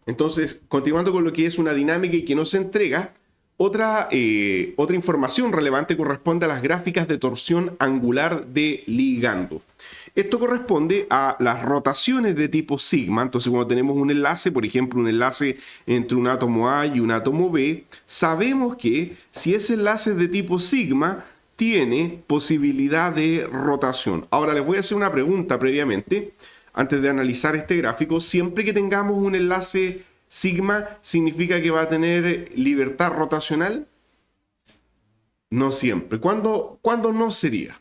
Entonces, continuando con lo que es una dinámica y que nos entrega, otra información relevante corresponde a las gráficas de torsión angular de ligando. Esto corresponde a las rotaciones de tipo sigma. Entonces, cuando tenemos un enlace, por ejemplo, un enlace entre un átomo A y un átomo B, sabemos que si ese enlace es de tipo sigma, tiene posibilidad de rotación. Ahora les voy a hacer una pregunta previamente, antes de analizar este gráfico. Siempre que tengamos un enlace sigma, ¿significa que va a tener libertad rotacional? No siempre. ¿Cuándo no sería?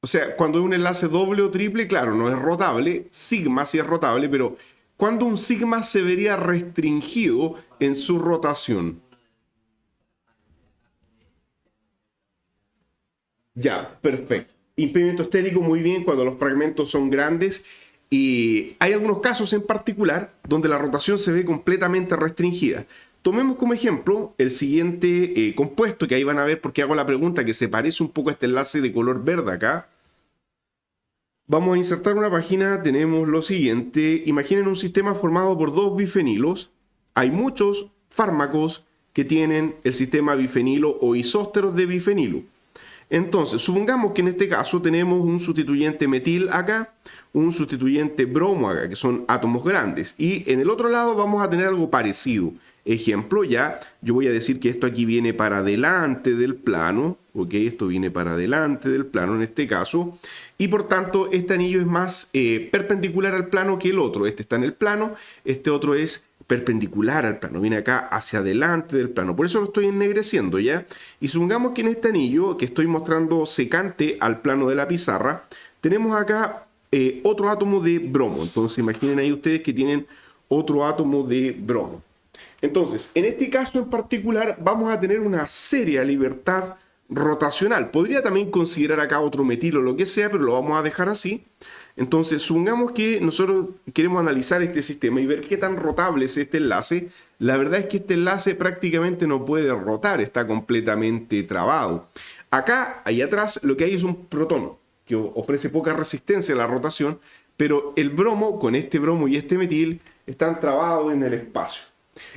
O sea, cuando es un enlace doble o triple, claro, no es rotable. Sigma sí es rotable, pero ¿cuándo un sigma se vería restringido en su rotación? Ya, perfecto. Impedimento estérico, muy bien, cuando los fragmentos son grandes. Y hay algunos casos en particular donde la rotación se ve completamente restringida. Tomemos como ejemplo el siguiente compuesto, que ahí van a ver porque hago la pregunta, que se parece un poco a este enlace de color verde acá. Vamos a insertar una página, tenemos lo siguiente. Imaginen un sistema formado por dos bifenilos. Hay muchos fármacos que tienen el sistema bifenilo o isósteros de bifenilo. Entonces, supongamos que en este caso tenemos un sustituyente metil acá, un sustituyente bromo acá, que son átomos grandes. Y en el otro lado vamos a tener algo parecido. Ejemplo, ya yo voy a decir que esto aquí viene para adelante del plano, ok, esto viene para adelante del plano en este caso, y por tanto este anillo es más perpendicular al plano que el otro. Este está en el plano, este otro es perpendicular al plano, viene acá hacia adelante del plano, por eso lo estoy ennegreciendo, ¿ya? Y supongamos que en este anillo que estoy mostrando secante al plano de la pizarra, tenemos acá otro átomo de bromo. Entonces imaginen ahí ustedes que tienen otro átomo de bromo. Entonces, en este caso en particular vamos a tener una seria libertad rotacional. Podría también considerar acá otro metil o lo que sea, pero lo vamos a dejar así. Entonces, supongamos que nosotros queremos analizar este sistema y ver qué tan rotable es este enlace. La verdad es que este enlace prácticamente no puede rotar, está completamente trabado. Acá, ahí atrás, lo que hay es un protón que ofrece poca resistencia a la rotación, pero el bromo, con este bromo y este metil, están trabados en el espacio.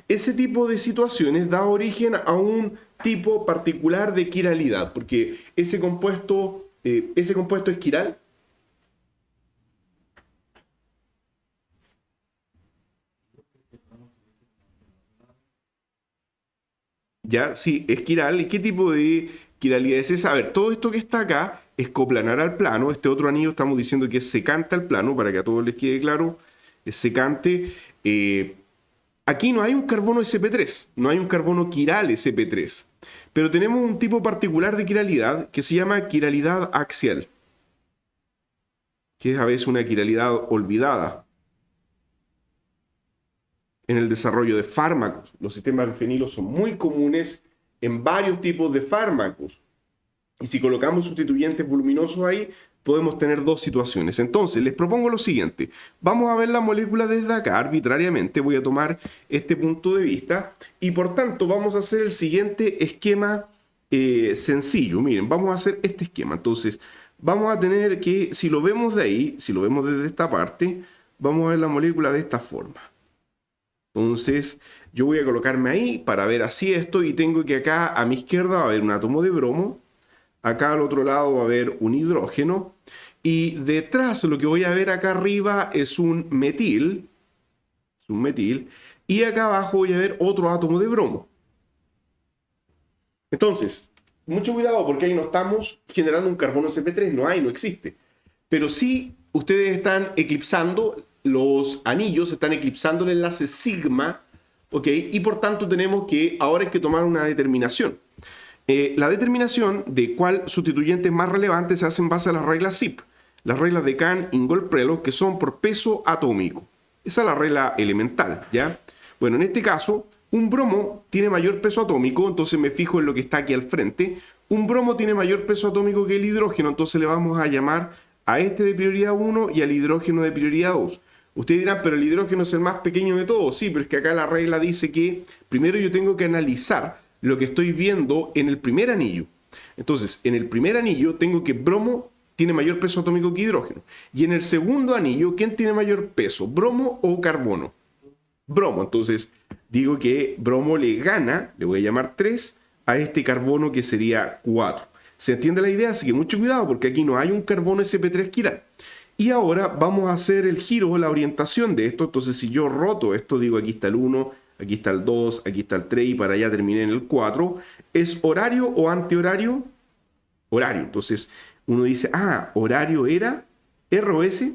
Ese tipo de situaciones da origen a un tipo particular de quiralidad, porque ese compuesto es quiral. Ya, sí, es quiral. ¿Y qué tipo de quiralidad es esa? A ver, todo esto que está acá es coplanar al plano. Este otro anillo estamos diciendo que es secante al plano, para que a todos les quede claro. Es secante. Aquí no hay un carbono sp3, no hay un carbono quiral sp3. Pero tenemos un tipo particular de quiralidad que se llama quiralidad axial, que es a veces una quiralidad olvidada en el desarrollo de fármacos. Los sistemas bifenilos son muy comunes en varios tipos de fármacos. Y si colocamos sustituyentes voluminosos ahí, podemos tener dos situaciones. Entonces, les propongo lo siguiente. Vamos a ver la molécula desde acá, arbitrariamente. Voy a tomar este punto de vista. Y por tanto, vamos a hacer el siguiente esquema sencillo. Miren, vamos a hacer este esquema. Entonces, vamos a tener que, si lo vemos de ahí, si lo vemos desde esta parte, vamos a ver la molécula de esta forma. Entonces, yo voy a colocarme ahí para ver así esto. Y tengo que acá a mi izquierda va a haber un átomo de bromo. Acá al otro lado va a haber un hidrógeno. Y detrás lo que voy a ver acá arriba es un metil. Es un metil. Y acá abajo voy a ver otro átomo de bromo. Entonces, mucho cuidado porque ahí no estamos generando un carbono CP3. No hay, no existe. Pero sí ustedes están eclipsando los anillos, están eclipsando el enlace sigma. ¿Ok? Y por tanto tenemos que, ahora hay que tomar una determinación. La determinación de cuál sustituyente es más relevante se hace en base a las reglas ZIP, las reglas de Kahn-Ingold-Prelog, que son por peso atómico. Esa es la regla elemental, ¿ya? Bueno, en este caso, un bromo tiene mayor peso atómico, entonces me fijo en lo que está aquí al frente. Un bromo tiene mayor peso atómico que el hidrógeno, entonces le vamos a llamar a este de prioridad 1 y al hidrógeno de prioridad 2. Ustedes dirán, pero el hidrógeno es el más pequeño de todos. Sí, pero es que acá la regla dice que primero yo tengo que analizar lo que estoy viendo en el primer anillo. Entonces, en el primer anillo tengo que bromo tiene mayor peso atómico que hidrógeno. Y en el segundo anillo, ¿quién tiene mayor peso? ¿Bromo o carbono? Bromo. Entonces, digo que bromo le gana, le voy a llamar 3, a este carbono que sería 4. ¿Se entiende la idea? Así que mucho cuidado porque aquí no hay un carbono sp3 quiral. Y ahora vamos a hacer el giro, la orientación de esto. Entonces, si yo roto esto, digo aquí está el 1, aquí está el 2, aquí está el 3 y para allá terminé en el 4. ¿Es horario o antihorario? Horario. Entonces, uno dice, horario era R o S.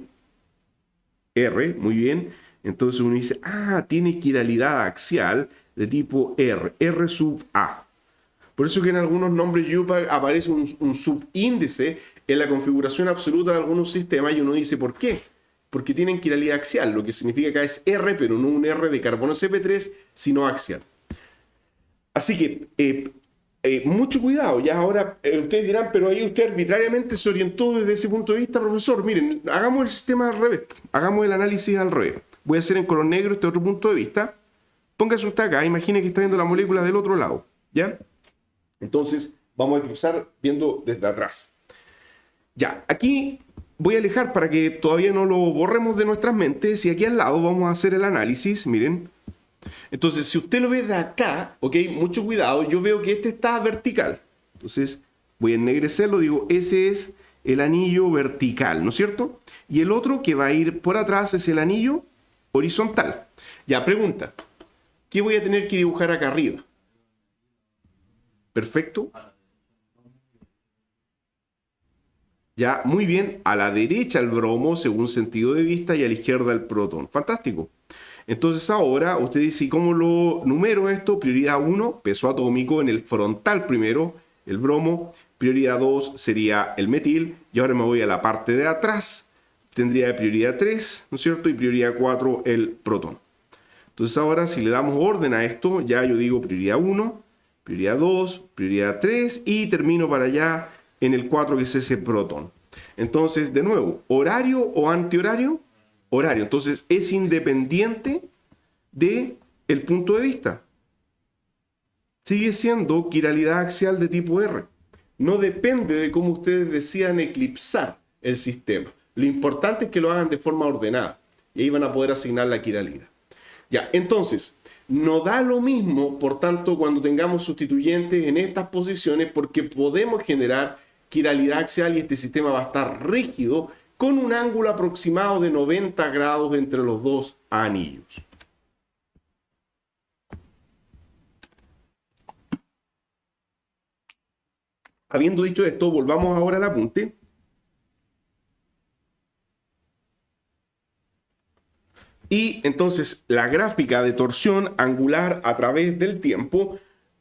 R, muy bien. Entonces uno dice, tiene quiralidad axial de tipo R, R sub A. Por eso que en algunos nombres YUPAC aparece un subíndice en la configuración absoluta de algunos sistemas y uno dice, ¿por qué? Porque tienen quiralidad axial, lo que significa que es R, pero no un R de carbono CP3, sino axial. Así que, mucho cuidado. Ya ahora ustedes dirán, pero ahí usted arbitrariamente se orientó desde ese punto de vista, profesor. Miren, hagamos el sistema al revés, hagamos el análisis al revés. Voy a hacer en color negro este otro punto de vista. Póngase usted acá, imagine que está viendo la molécula del otro lado, ¿ya? Entonces, vamos a eclipsar viendo desde atrás. Ya, aquí voy a alejar para que todavía no lo borremos de nuestras mentes y aquí al lado vamos a hacer el análisis, miren. Entonces, si usted lo ve de acá, ok, mucho cuidado, yo veo que este está vertical. Entonces, voy a ennegrecerlo, digo, ese es el anillo vertical, ¿no es cierto? Y el otro que va a ir por atrás es el anillo horizontal. Ya, pregunta, ¿qué voy a tener que dibujar acá arriba? Perfecto. Ya, muy bien, a la derecha el bromo según sentido de vista y a la izquierda el protón. Fantástico. Entonces ahora usted dice, ¿cómo lo numero esto? Prioridad 1, peso atómico en el frontal primero, el bromo. Prioridad 2 sería el metil. Y ahora me voy a la parte de atrás. Tendría de prioridad 3, ¿no es cierto? Y prioridad 4 el protón. Entonces ahora si le damos orden a esto, ya yo digo prioridad 1, prioridad 2, prioridad 3 y termino para allá en el 4 que es ese protón. Entonces, de nuevo, ¿horario o antihorario? Horario. Entonces, es independiente del punto de vista. Sigue siendo quiralidad axial de tipo R. No depende de cómo ustedes decidan eclipsar el sistema. Lo importante es que lo hagan de forma ordenada. Y ahí van a poder asignar la quiralidad. Ya, entonces, no da lo mismo, por tanto, cuando tengamos sustituyentes en estas posiciones, porque podemos generar quiralidad axial y este sistema va a estar rígido con un ángulo aproximado de 90 grados entre los dos anillos. Habiendo dicho esto, volvamos ahora al apunte. Y entonces la gráfica de torsión angular a través del tiempo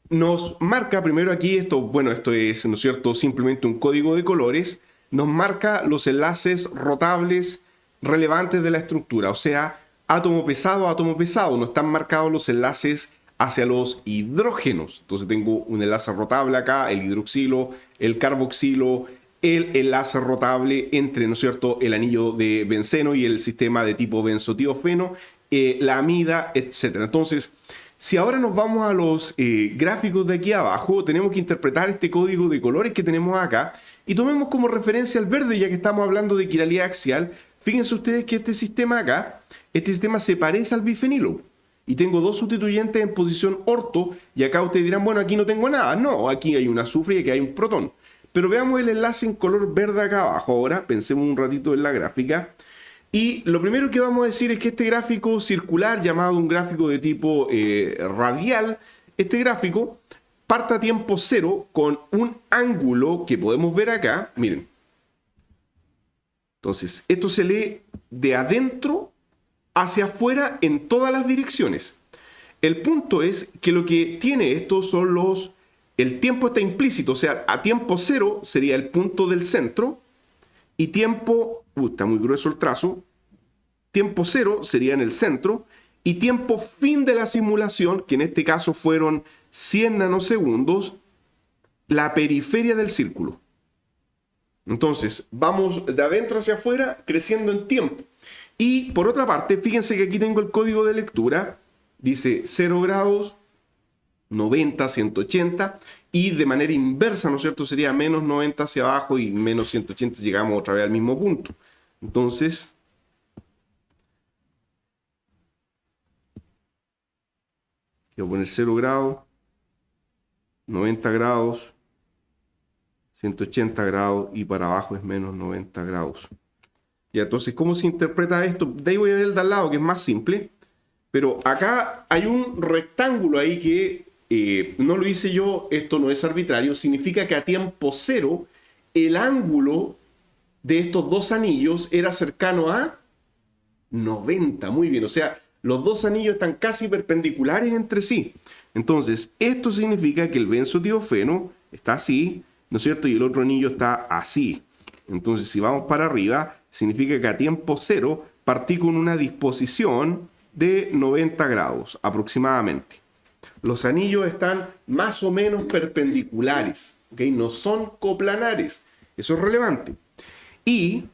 nos marca primero aquí esto, bueno, esto es, ¿no es cierto?, simplemente un código de colores, nos marca los enlaces rotables relevantes de la estructura, o sea, átomo pesado, no están marcados los enlaces hacia los hidrógenos. Entonces tengo un enlace rotable acá, el hidroxilo, el carboxilo, el enlace rotable entre, ¿no es cierto?, el anillo de benceno y el sistema de tipo benzotiofeno, la amida, etc. Entonces, si ahora nos vamos a los gráficos de aquí abajo, tenemos que interpretar este código de colores que tenemos acá y tomemos como referencia el verde, ya que estamos hablando de quiralidad axial. Fíjense ustedes que este sistema acá, este sistema se parece al bifenilo. Y tengo dos sustituyentes en posición orto, y acá ustedes dirán, bueno, aquí no tengo nada. No, aquí hay un azufre y aquí hay un protón. Pero veamos el enlace en color verde acá abajo. Ahora, pensemos un ratito en la gráfica. Y lo primero que vamos a decir es que este gráfico circular, llamado un gráfico de tipo radial, este gráfico parte a tiempo cero con un ángulo que podemos ver acá. Miren. Entonces, esto se lee de adentro hacia afuera en todas las direcciones. El punto es que lo que tiene esto son los... El tiempo está implícito, o sea, a tiempo cero sería el punto del centro y tiempo... está muy grueso el trazo. Tiempo cero sería en el centro y tiempo fin de la simulación, que en este caso fueron 100 nanosegundos, la periferia del círculo. Entonces, vamos de adentro hacia afuera creciendo en tiempo. Y por otra parte, fíjense que aquí tengo el código de lectura. Dice 0 grados, 90, 180. y de manera inversa, ¿no es cierto? Sería menos 90 hacia abajo y menos 180 llegamos otra vez al mismo punto. Entonces, quiero poner 0 grados, 90 grados, 180 grados y para abajo es menos 90 grados. Y entonces, ¿cómo se interpreta esto? De ahí voy a ver el de al lado, que es más simple. Pero acá hay un rectángulo ahí que no lo hice yo, esto no es arbitrario. Significa que a tiempo cero el ángulo de estos dos anillos era cercano a 90. Muy bien, o sea, los dos anillos están casi perpendiculares entre sí. Entonces, esto significa que el benzodiofeno está así, ¿no es cierto? Y el otro anillo está así. Entonces, si vamos para arriba, significa que a tiempo cero partí con una disposición de 90 grados aproximadamente. Los anillos están más o menos perpendiculares, ¿ok? No son coplanares. Eso es relevante. Y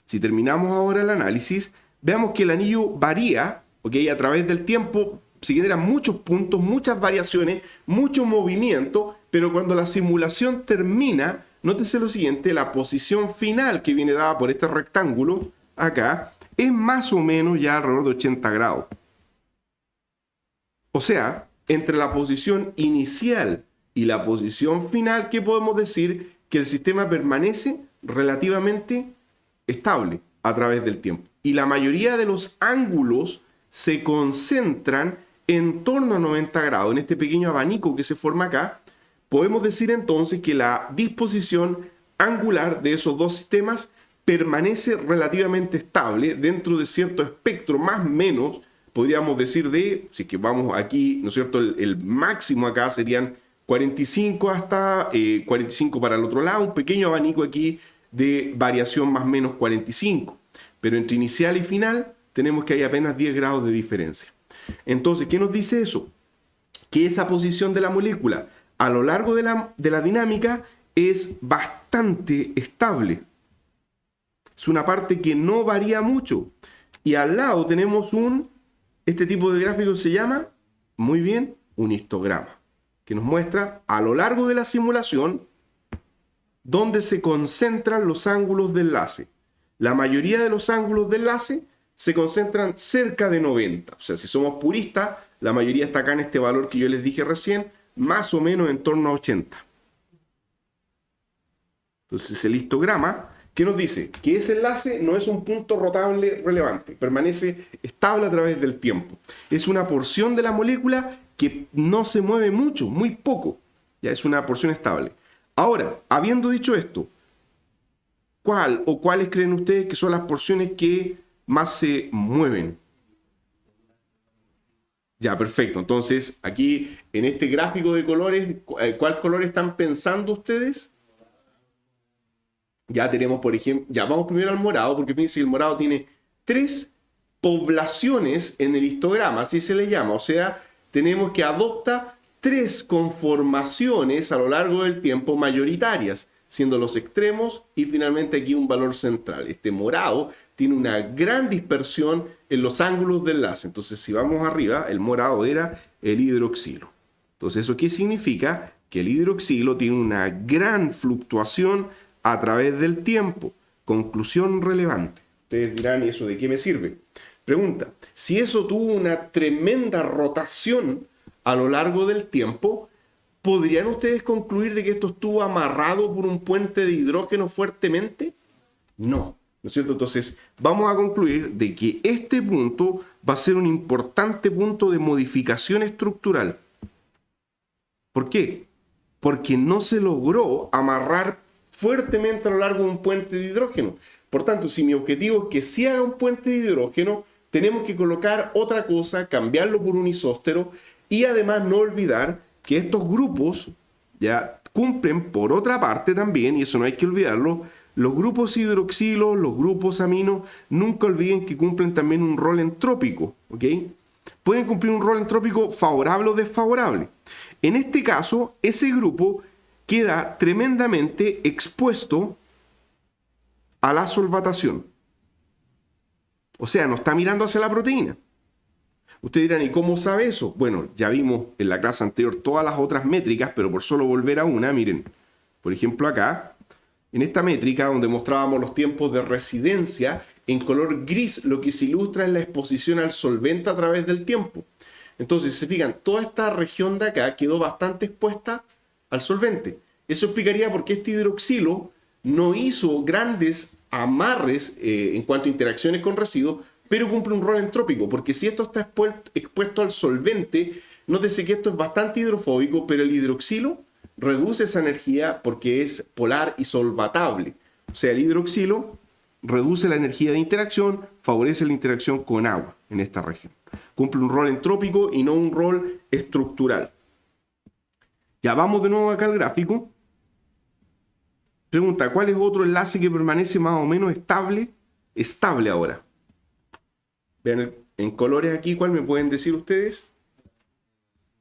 si terminamos ahora el análisis, veamos que el anillo varía, ¿ok? A través del tiempo se generan muchos puntos, muchas variaciones, mucho movimiento, pero cuando la simulación termina, nótese lo siguiente, la posición final que viene dada por este rectángulo acá es más o menos ya alrededor de 80 grados. O sea, entre la posición inicial y la posición final, ¿qué podemos decir? Que el sistema permanece relativamente estable a través del tiempo. Y la mayoría de los ángulos se concentran en torno a 90 grados. En este pequeño abanico que se forma acá, podemos decir entonces que la disposición angular de esos dos sistemas permanece relativamente estable dentro de cierto espectro, más o menos, podríamos decir de, si es que vamos aquí, ¿no es cierto? El máximo acá serían 45 hasta 45 para el otro lado, un pequeño abanico aquí de variación más o menos 45. Pero entre inicial y final tenemos que hay apenas 10 grados de diferencia. Entonces, ¿qué nos dice eso? Que esa posición de la molécula a lo largo de la dinámica es bastante estable. Es una parte que no varía mucho. Y al lado tenemos este tipo de gráfico se llama, muy bien, un histograma, que nos muestra a lo largo de la simulación dónde se concentran los ángulos de enlace. La mayoría de los ángulos de enlace se concentran cerca de 90. O sea, si somos puristas, la mayoría está acá en este valor que yo les dije recién, más o menos en torno a 80. Entonces el histograma, ¿qué nos dice? Que ese enlace no es un punto rotable relevante, permanece estable a través del tiempo. Es una porción de la molécula que no se mueve mucho, muy poco. Ya es una porción estable. Ahora, habiendo dicho esto, ¿cuál o cuáles creen ustedes que son las porciones que más se mueven? Ya, perfecto. Entonces, aquí en este gráfico de colores, ¿cuál color están pensando ustedes? Ya tenemos, por ejemplo, ya vamos primero al morado, porque fíjense, el morado tiene 3 poblaciones en el histograma, así se le llama. O sea, tenemos que adopta 3 conformaciones a lo largo del tiempo mayoritarias, siendo los extremos y finalmente aquí un valor central. Este morado tiene una gran dispersión en los ángulos de enlace. Entonces, si vamos arriba, el morado era el hidroxilo. Entonces, ¿eso qué significa? Que el hidroxilo tiene una gran fluctuación a través del tiempo. Conclusión relevante. Ustedes dirán, ¿y eso de qué me sirve? Pregunta, si eso tuvo una tremenda rotación a lo largo del tiempo, ¿podrían ustedes concluir de que esto estuvo amarrado por un puente de hidrógeno fuertemente? No, ¿no es cierto? Entonces, vamos a concluir de que este punto va a ser un importante punto de modificación estructural. ¿Por qué? Porque no se logró amarrar fuertemente a lo largo de un puente de hidrógeno. Por tanto, si mi objetivo es que sí haga un puente de hidrógeno, tenemos que colocar otra cosa, cambiarlo por un isóstero y además no olvidar que estos grupos ya cumplen por otra parte también, y eso no hay que olvidarlo, los grupos hidroxilo, los grupos amino, nunca olviden que cumplen también un rol entrópico, ¿ok? Pueden cumplir un rol entrópico favorable o desfavorable. En este caso, ese grupo queda tremendamente expuesto a la solvatación. O sea, no está mirando hacia la proteína. Ustedes dirán, ¿y cómo sabe eso? Bueno, ya vimos en la clase anterior todas las otras métricas, pero por solo volver a una, miren, por ejemplo acá, en esta métrica donde mostrábamos los tiempos de residencia, en color gris lo que se ilustra es la exposición al solvente a través del tiempo. Entonces, si se fijan, toda esta región de acá quedó bastante expuesta al solvente. Eso explicaría por qué este hidroxilo no hizo grandes amarres en cuanto a interacciones con residuos, pero cumple un rol entrópico, porque si esto está expuesto al solvente, nótese que esto es bastante hidrofóbico, pero el hidroxilo reduce esa energía porque es polar y solvatable. O sea, el hidroxilo reduce la energía de interacción, favorece la interacción con agua en esta región. Cumple un rol entrópico y no un rol estructural. Ya vamos de nuevo acá al gráfico. Pregunta, ¿cuál es otro enlace que permanece más o menos estable? Estable ahora. Vean en colores aquí, ¿cuál me pueden decir ustedes?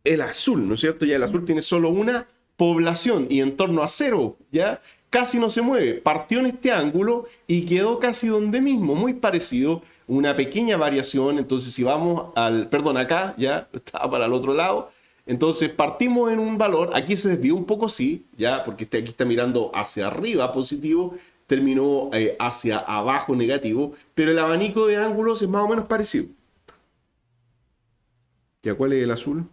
El azul, ¿no es cierto? Ya el azul tiene solo una población y en torno a cero, ¿ya? Casi no se mueve. Partió en este ángulo y quedó casi donde mismo, muy parecido, una pequeña variación. Entonces, si vamos acá, ya estaba para el otro lado. Entonces, partimos en un valor, aquí se desvió un poco, sí, ya, porque aquí está mirando hacia arriba positivo, terminó hacia abajo negativo, pero el abanico de ángulos es más o menos parecido. ¿Ya cuál es el azul?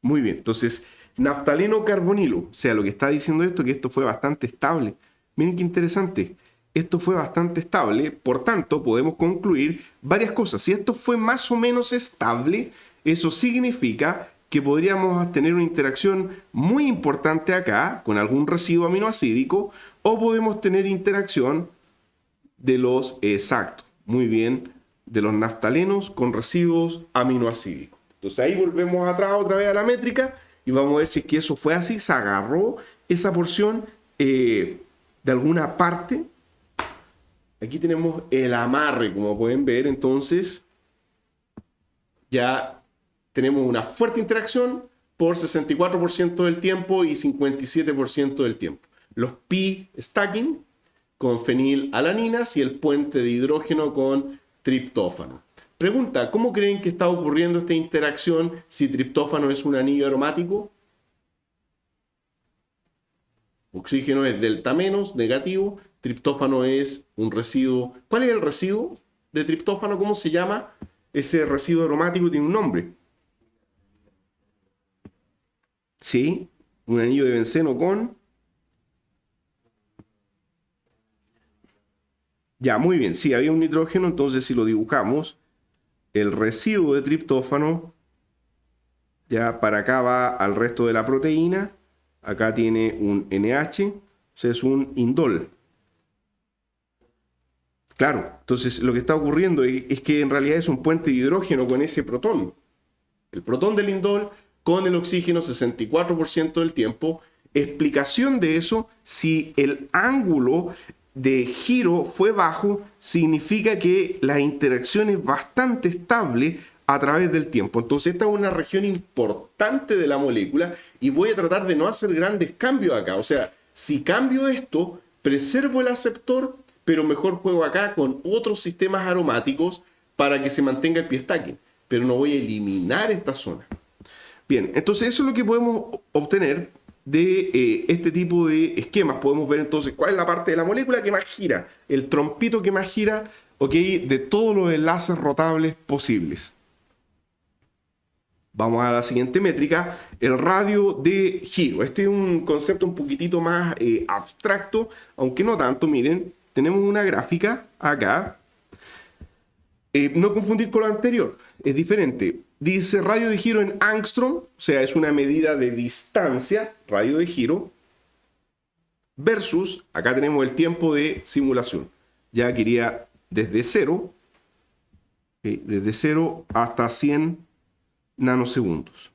Muy bien, entonces, naftaleno carbonilo, o sea, lo que está diciendo esto es que esto fue bastante estable. Miren qué interesante, esto fue bastante estable, por tanto, podemos concluir varias cosas. Si esto fue más o menos estable, eso significa que podríamos tener una interacción muy importante acá, con algún residuo aminoacídico, o podemos tener interacción de los, exacto, muy bien, de los naftalenos con residuos aminoacídicos. Entonces ahí volvemos atrás otra vez a la métrica y vamos a ver si es que eso fue así, se agarró esa porción de alguna parte. Aquí tenemos el amarre, como pueden ver, entonces ya tenemos una fuerte interacción por 64% del tiempo y 57% del tiempo. Los pi stacking con fenilalaninas y el puente de hidrógeno con triptófano. Pregunta, ¿cómo creen que está ocurriendo esta interacción si triptófano es un anillo aromático? Oxígeno es delta menos, negativo. Triptófano es un residuo. ¿Cuál es el residuo de triptófano? ¿Cómo se llama? Ese residuo aromático tiene un nombre. Sí, un anillo de benceno con... Ya, muy bien. Sí, había un nitrógeno, entonces si lo dibujamos, el residuo de triptófano, ya para acá va al resto de la proteína. Acá tiene un NH, o sea, es un indol. Claro, entonces lo que está ocurriendo es que en realidad es un puente de hidrógeno con ese protón. El protón del indol con el oxígeno 64% del tiempo. Explicación de eso, si el ángulo de giro fue bajo, significa que la interacción es bastante estable a través del tiempo. Entonces esta es una región importante de la molécula y voy a tratar de no hacer grandes cambios acá. O sea, si cambio esto, preservo el aceptor, pero mejor juego acá con otros sistemas aromáticos para que se mantenga el pi stacking. Pero no voy a eliminar esta zona. Bien, entonces eso es lo que podemos obtener de este tipo de esquemas. Podemos ver entonces cuál es la parte de la molécula que más gira, el trompito que más gira, ¿ok? De todos los enlaces rotables posibles. Vamos a la siguiente métrica, el radio de giro. Este es un concepto un poquitito más abstracto, aunque no tanto. Miren, tenemos una gráfica acá. No confundir con lo anterior, es diferente. Dice radio de giro en angstrom, o sea, es una medida de distancia, radio de giro, versus, acá tenemos el tiempo de simulación. Ya quería desde 0, desde 0 hasta 100 nanosegundos.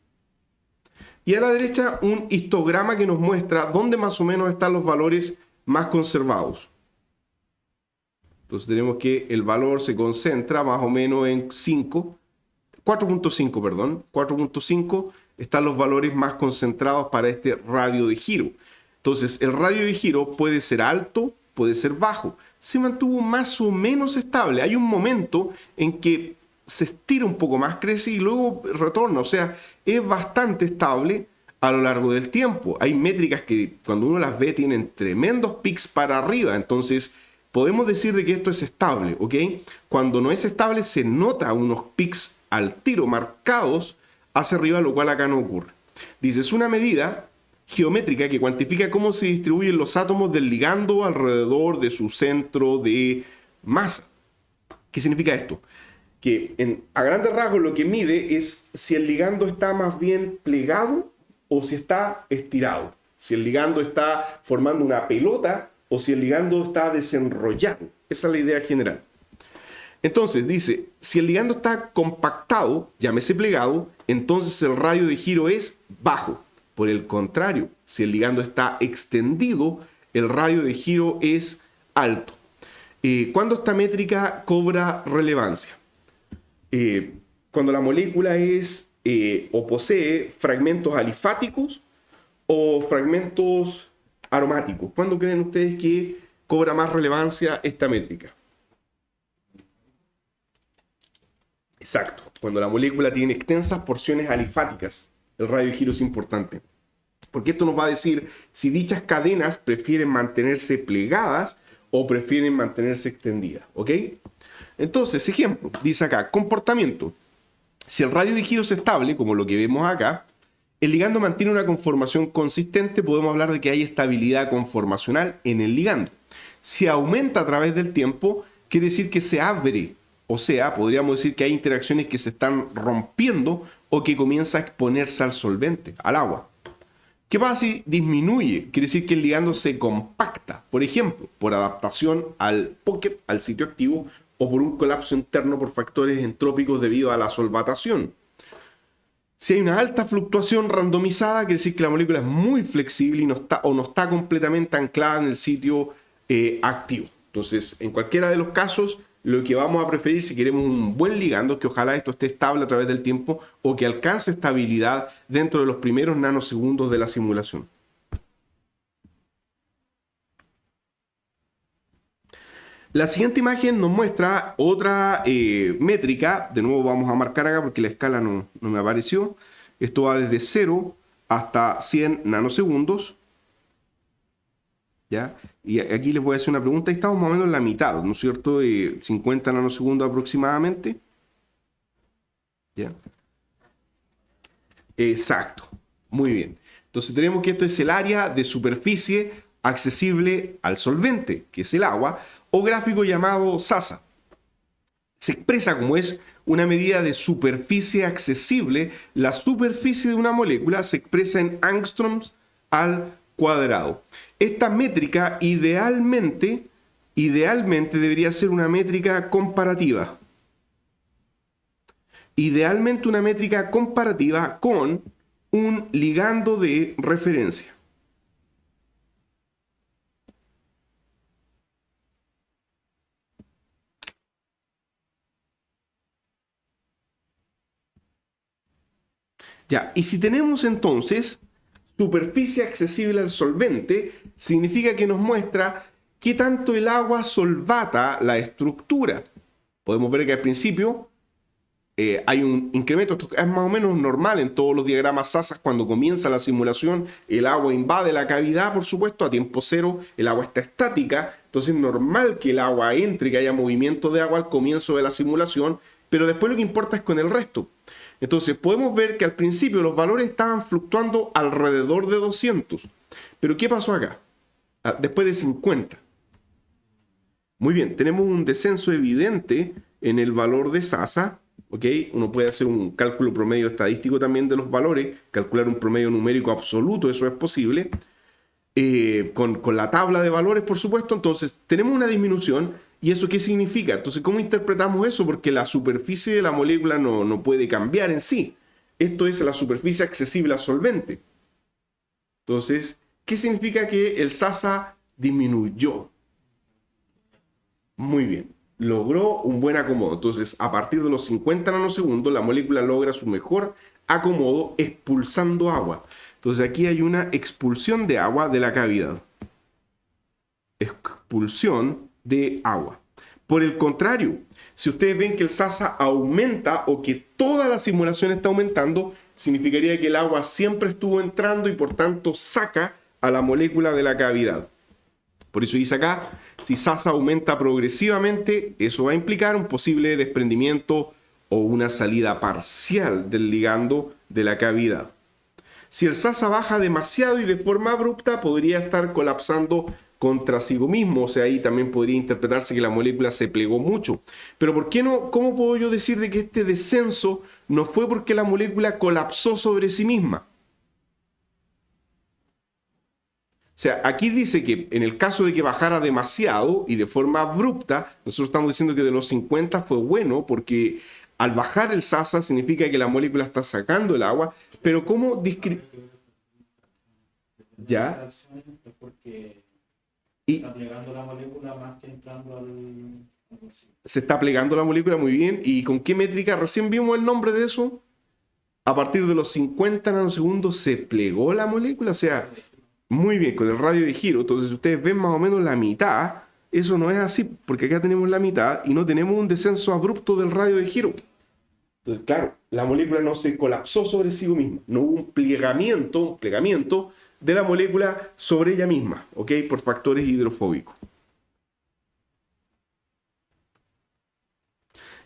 Y a la derecha un histograma que nos muestra dónde más o menos están los valores más conservados. Entonces tenemos que el valor se concentra más o menos en 4.5, perdón. 4.5 están los valores más concentrados para este radio de giro. Entonces el radio de giro puede ser alto puede ser bajo. Se mantuvo más o menos estable. Hay un momento en que se estira un poco más, crece y luego retorna. O sea, es bastante estable a lo largo del tiempo. Hay métricas que cuando uno las ve tienen tremendos pics para arriba. Entonces, podemos decir de que esto es estable, ¿ok? Cuando no es estable se nota unos pics al tiro marcados hacia arriba, lo cual acá no ocurre. Dice, es una medida geométrica que cuantifica cómo se distribuyen los átomos del ligando alrededor de su centro de masa. ¿Qué significa esto? Que a grandes rasgos lo que mide es si el ligando está más bien plegado o si está estirado. Si el ligando está formando una pelota o si el ligando está desenrollado. Esa es la idea general. Entonces dice, si el ligando está compactado, llámese plegado, entonces el radio de giro es bajo. Por el contrario, si el ligando está extendido, el radio de giro es alto. ¿Cuándo esta métrica cobra relevancia? Cuando la molécula es o posee fragmentos alifáticos o fragmentos aromáticos. ¿Cuándo creen ustedes que cobra más relevancia esta métrica? Exacto, cuando la molécula tiene extensas porciones alifáticas, el radio de giro es importante. Porque esto nos va a decir si dichas cadenas prefieren mantenerse plegadas o prefieren mantenerse extendidas, ¿ok? Entonces, ejemplo, dice acá, comportamiento. Si el radio de giro es estable, como lo que vemos acá, el ligando mantiene una conformación consistente, podemos hablar de que hay estabilidad conformacional en el ligando. Si aumenta a través del tiempo, quiere decir que se abre. O sea, podríamos decir que hay interacciones que se están rompiendo o que comienza a exponerse al solvente, al agua. ¿Qué pasa si disminuye? Quiere decir que el ligando se compacta, por ejemplo, por adaptación al pocket, al sitio activo, o por un colapso interno por factores entrópicos debido a la solvatación. Si hay una alta fluctuación randomizada, quiere decir que la molécula es muy flexible y no está completamente anclada en el sitio activo. Entonces, en cualquiera de los casos, lo que vamos a preferir si queremos un buen ligando, que ojalá esto esté estable a través del tiempo o que alcance estabilidad dentro de los primeros nanosegundos de la simulación. La siguiente imagen nos muestra otra métrica. De nuevo vamos a marcar acá porque la escala no me apareció. Esto va desde 0 hasta 100 nanosegundos. ¿Ya? Y aquí les voy a hacer una pregunta. Y estamos más o menos en la mitad, ¿no es cierto? 50 nanosegundos aproximadamente. ¿Ya? Exacto. Muy bien. Entonces tenemos que esto es el área de superficie accesible al solvente, que es el agua, o gráfico llamado SASA. Se expresa como es una medida de superficie accesible. La superficie de una molécula se expresa en angstroms al cuadrado. Esta métrica idealmente debería ser una métrica comparativa. Idealmente una métrica comparativa con un ligando de referencia. Ya, y si tenemos entonces superficie accesible al solvente, significa que nos muestra qué tanto el agua solvata la estructura. Podemos ver que al principio hay un incremento, esto es más o menos normal en todos los diagramas SASA. Cuando comienza la simulación, el agua invade la cavidad, por supuesto, a tiempo cero, el agua está estática, entonces es normal que el agua entre, que haya movimiento de agua al comienzo de la simulación, pero después lo que importa es con el resto. Entonces podemos ver que al principio los valores estaban fluctuando alrededor de 200. Pero ¿qué pasó acá? Después de 50. Muy bien, tenemos un descenso evidente en el valor de SASA. ¿Okay? Uno puede hacer un cálculo promedio estadístico también de los valores, calcular un promedio numérico absoluto, eso es posible. Con la tabla de valores, por supuesto. Entonces tenemos una disminución. ¿Y eso qué significa? Entonces, ¿cómo interpretamos eso? Porque la superficie de la molécula no puede cambiar en sí. Esto es la superficie accesible al solvente. Entonces, ¿qué significa que el SASA disminuyó? Muy bien. Logró un buen acomodo. Entonces, a partir de los 50 nanosegundos, la molécula logra su mejor acomodo expulsando agua. Entonces, aquí hay una expulsión de agua de la cavidad. expulsión de agua. Por el contrario, si ustedes ven que el SASA aumenta o que toda la simulación está aumentando, significaría que el agua siempre estuvo entrando y por tanto saca a la molécula de la cavidad. Por eso dice acá, si SASA aumenta progresivamente, eso va a implicar un posible desprendimiento o una salida parcial del ligando de la cavidad. Si el SASA baja demasiado y de forma abrupta, podría estar colapsando contra sí mismo. O sea, ahí también podría interpretarse que la molécula se plegó mucho. Pero ¿por qué no? ¿Cómo puedo yo decir de que este descenso no fue porque la molécula colapsó sobre sí misma? O sea, aquí dice que en el caso de que bajara demasiado y de forma abrupta, nosotros estamos diciendo que de los 50 fue bueno porque al bajar el SASA significa que la molécula está sacando el agua, pero ¿cómo ¿Ya? Y está plegando la molécula más que entrando al... Se está plegando la molécula muy bien. ¿Y con qué métrica? Recién vimos el nombre de eso. A partir de los 50 nanosegundos se plegó la molécula. O sea, muy bien, con el radio de giro. Entonces, si ustedes ven más o menos la mitad, eso no es así, porque acá tenemos la mitad y no tenemos un descenso abrupto del radio de giro. Entonces, claro, la molécula no se colapsó sobre sí misma. No hubo un plegamiento de la molécula sobre ella misma, ¿ok? Por factores hidrofóbicos.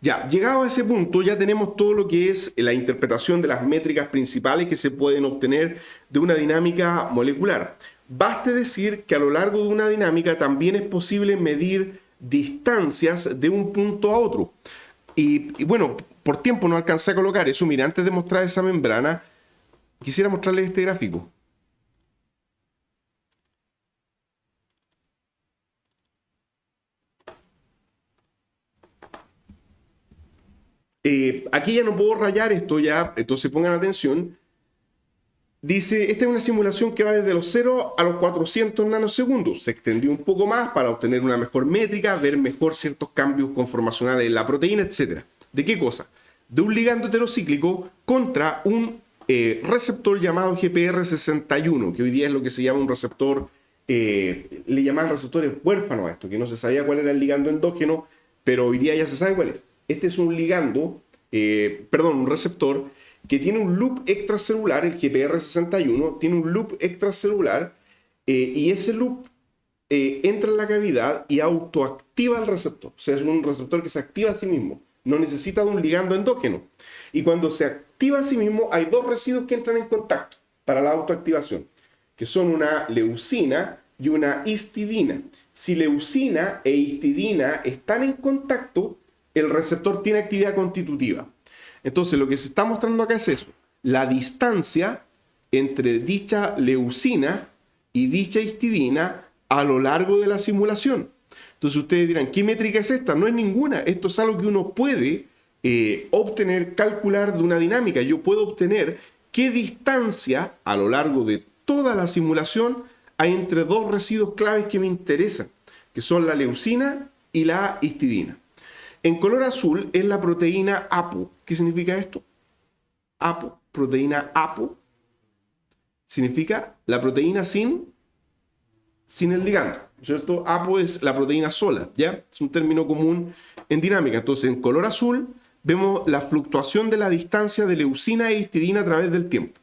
Ya, llegado a ese punto, ya tenemos todo lo que es la interpretación de las métricas principales que se pueden obtener de una dinámica molecular. Baste decir que a lo largo de una dinámica también es posible medir distancias de un punto a otro. Y bueno, por tiempo no alcancé a colocar eso. Mira, antes de mostrar esa membrana, quisiera mostrarles este gráfico. Aquí ya no puedo rayar esto ya, entonces pongan atención. Dice, esta es una simulación que va desde los 0 a los 400 nanosegundos. Se extendió un poco más para obtener una mejor métrica, ver mejor ciertos cambios conformacionales en la proteína, etc. ¿De qué cosa? De un ligando heterocíclico contra un receptor llamado GPR61, que hoy día es lo que se llama un receptor, le llaman receptores huérfanos a esto, que no se sabía cuál era el ligando endógeno, pero hoy día ya se sabe cuál es. Este es un ligando, un receptor que tiene un loop extracelular, el GPR61, tiene un loop extracelular y ese loop entra en la cavidad y autoactiva el receptor. O sea, es un receptor que se activa a sí mismo, no necesita de un ligando endógeno. Y cuando se activa a sí mismo, hay dos residuos que entran en contacto para la autoactivación, que son una leucina y una histidina. Si leucina e histidina están en contacto, el receptor tiene actividad constitutiva. Entonces, lo que se está mostrando acá es eso. La distancia entre dicha leucina y dicha histidina a lo largo de la simulación. Entonces, ustedes dirán, ¿qué métrica es esta? No es ninguna. Esto es algo que uno puede obtener, calcular de una dinámica. Yo puedo obtener qué distancia a lo largo de toda la simulación hay entre dos residuos claves que me interesan, que son la leucina y la histidina. En color azul es la proteína APO. ¿Qué significa esto? APO, proteína APO, significa la proteína sin el ligando, ¿cierto? APO es la proteína sola, ¿ya? Es un término común en dinámica. Entonces, en color azul vemos la fluctuación de la distancia de leucina e histidina a través del tiempo.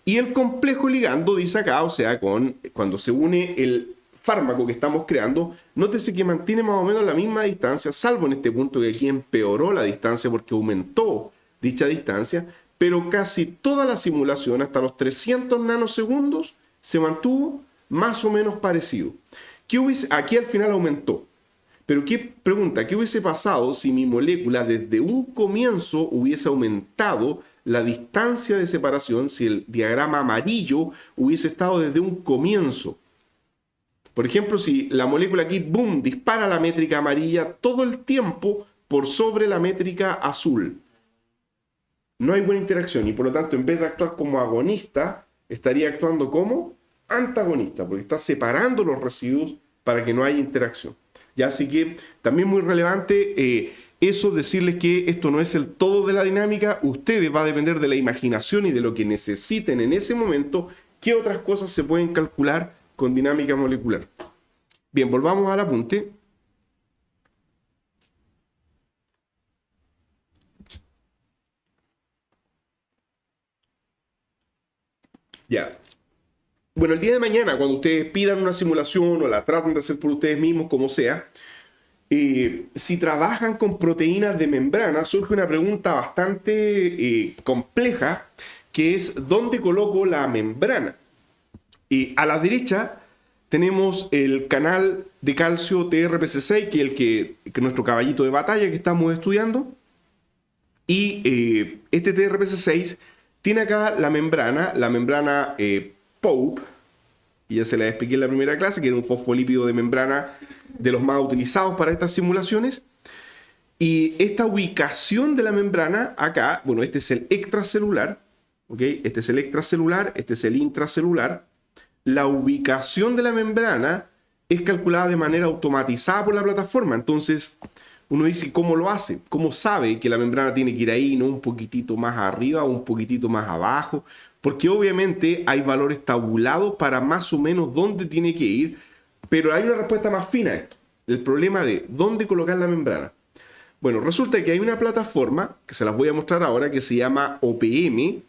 Y el complejo ligando, dice acá, o sea, cuando se une el fármaco que estamos creando, nótese que mantiene más o menos la misma distancia, salvo en este punto que aquí empeoró la distancia porque aumentó dicha distancia, pero casi toda la simulación, hasta los 300 nanosegundos, se mantuvo más o menos parecido. Aquí al final aumentó. Pero ¿qué hubiese pasado si mi molécula desde un comienzo hubiese aumentado la distancia de separación, si el diagrama amarillo hubiese estado desde un comienzo? Por ejemplo, si la molécula aquí, boom, dispara la métrica amarilla todo el tiempo por sobre la métrica azul. No hay buena interacción y por lo tanto, en vez de actuar como agonista, estaría actuando como antagonista, porque está separando los residuos para que no haya interacción. Ya, así que también muy relevante eso, decirles que esto no es el todo de la dinámica. Ustedes va a depender de la imaginación y de lo que necesiten en ese momento, qué otras cosas se pueden calcular con dinámica molecular. Bien, volvamos al apunte. Ya. Bueno, el día de mañana, cuando ustedes pidan una simulación o la traten de hacer por ustedes mismos, como sea, si trabajan con proteínas de membrana, surge una pregunta bastante compleja, que es ¿dónde coloco la membrana? Y a la derecha tenemos el canal de calcio TRPC6, que es que nuestro caballito de batalla que estamos estudiando. Y este TRPC6 tiene acá la membrana Pope, y ya se la expliqué en la primera clase, que era un fosfolípido de membrana de los más utilizados para estas simulaciones. Y esta ubicación de la membrana acá, bueno, este es el extracelular, ¿ok? Este es el extracelular, este es el intracelular. La ubicación de la membrana es calculada de manera automatizada por la plataforma. Entonces, uno dice, ¿cómo lo hace? ¿Cómo sabe que la membrana tiene que ir ahí, no un poquitito más arriba o un poquitito más abajo? Porque obviamente hay valores tabulados para más o menos dónde tiene que ir, pero hay una respuesta más fina a esto. El problema de dónde colocar la membrana. Bueno, resulta que hay una plataforma, que se las voy a mostrar ahora, que se llama OPM,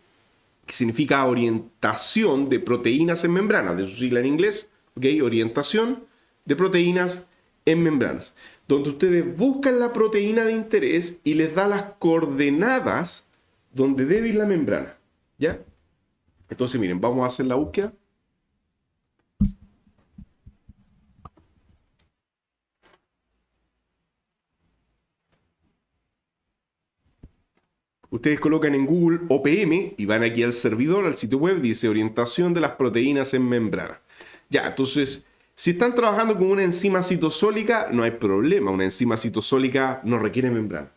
que significa orientación de proteínas en membranas, de su sigla en inglés, ¿ok? Orientación de proteínas en membranas, donde ustedes buscan la proteína de interés y les da las coordenadas donde debe ir la membrana, ¿ya? Entonces, miren, vamos a hacer la búsqueda. Ustedes colocan en Google OPM y van aquí al servidor, al sitio web, dice orientación de las proteínas en membrana. Ya, entonces, si están trabajando con una enzima citosólica, no hay problema. Una enzima citosólica no requiere membrana.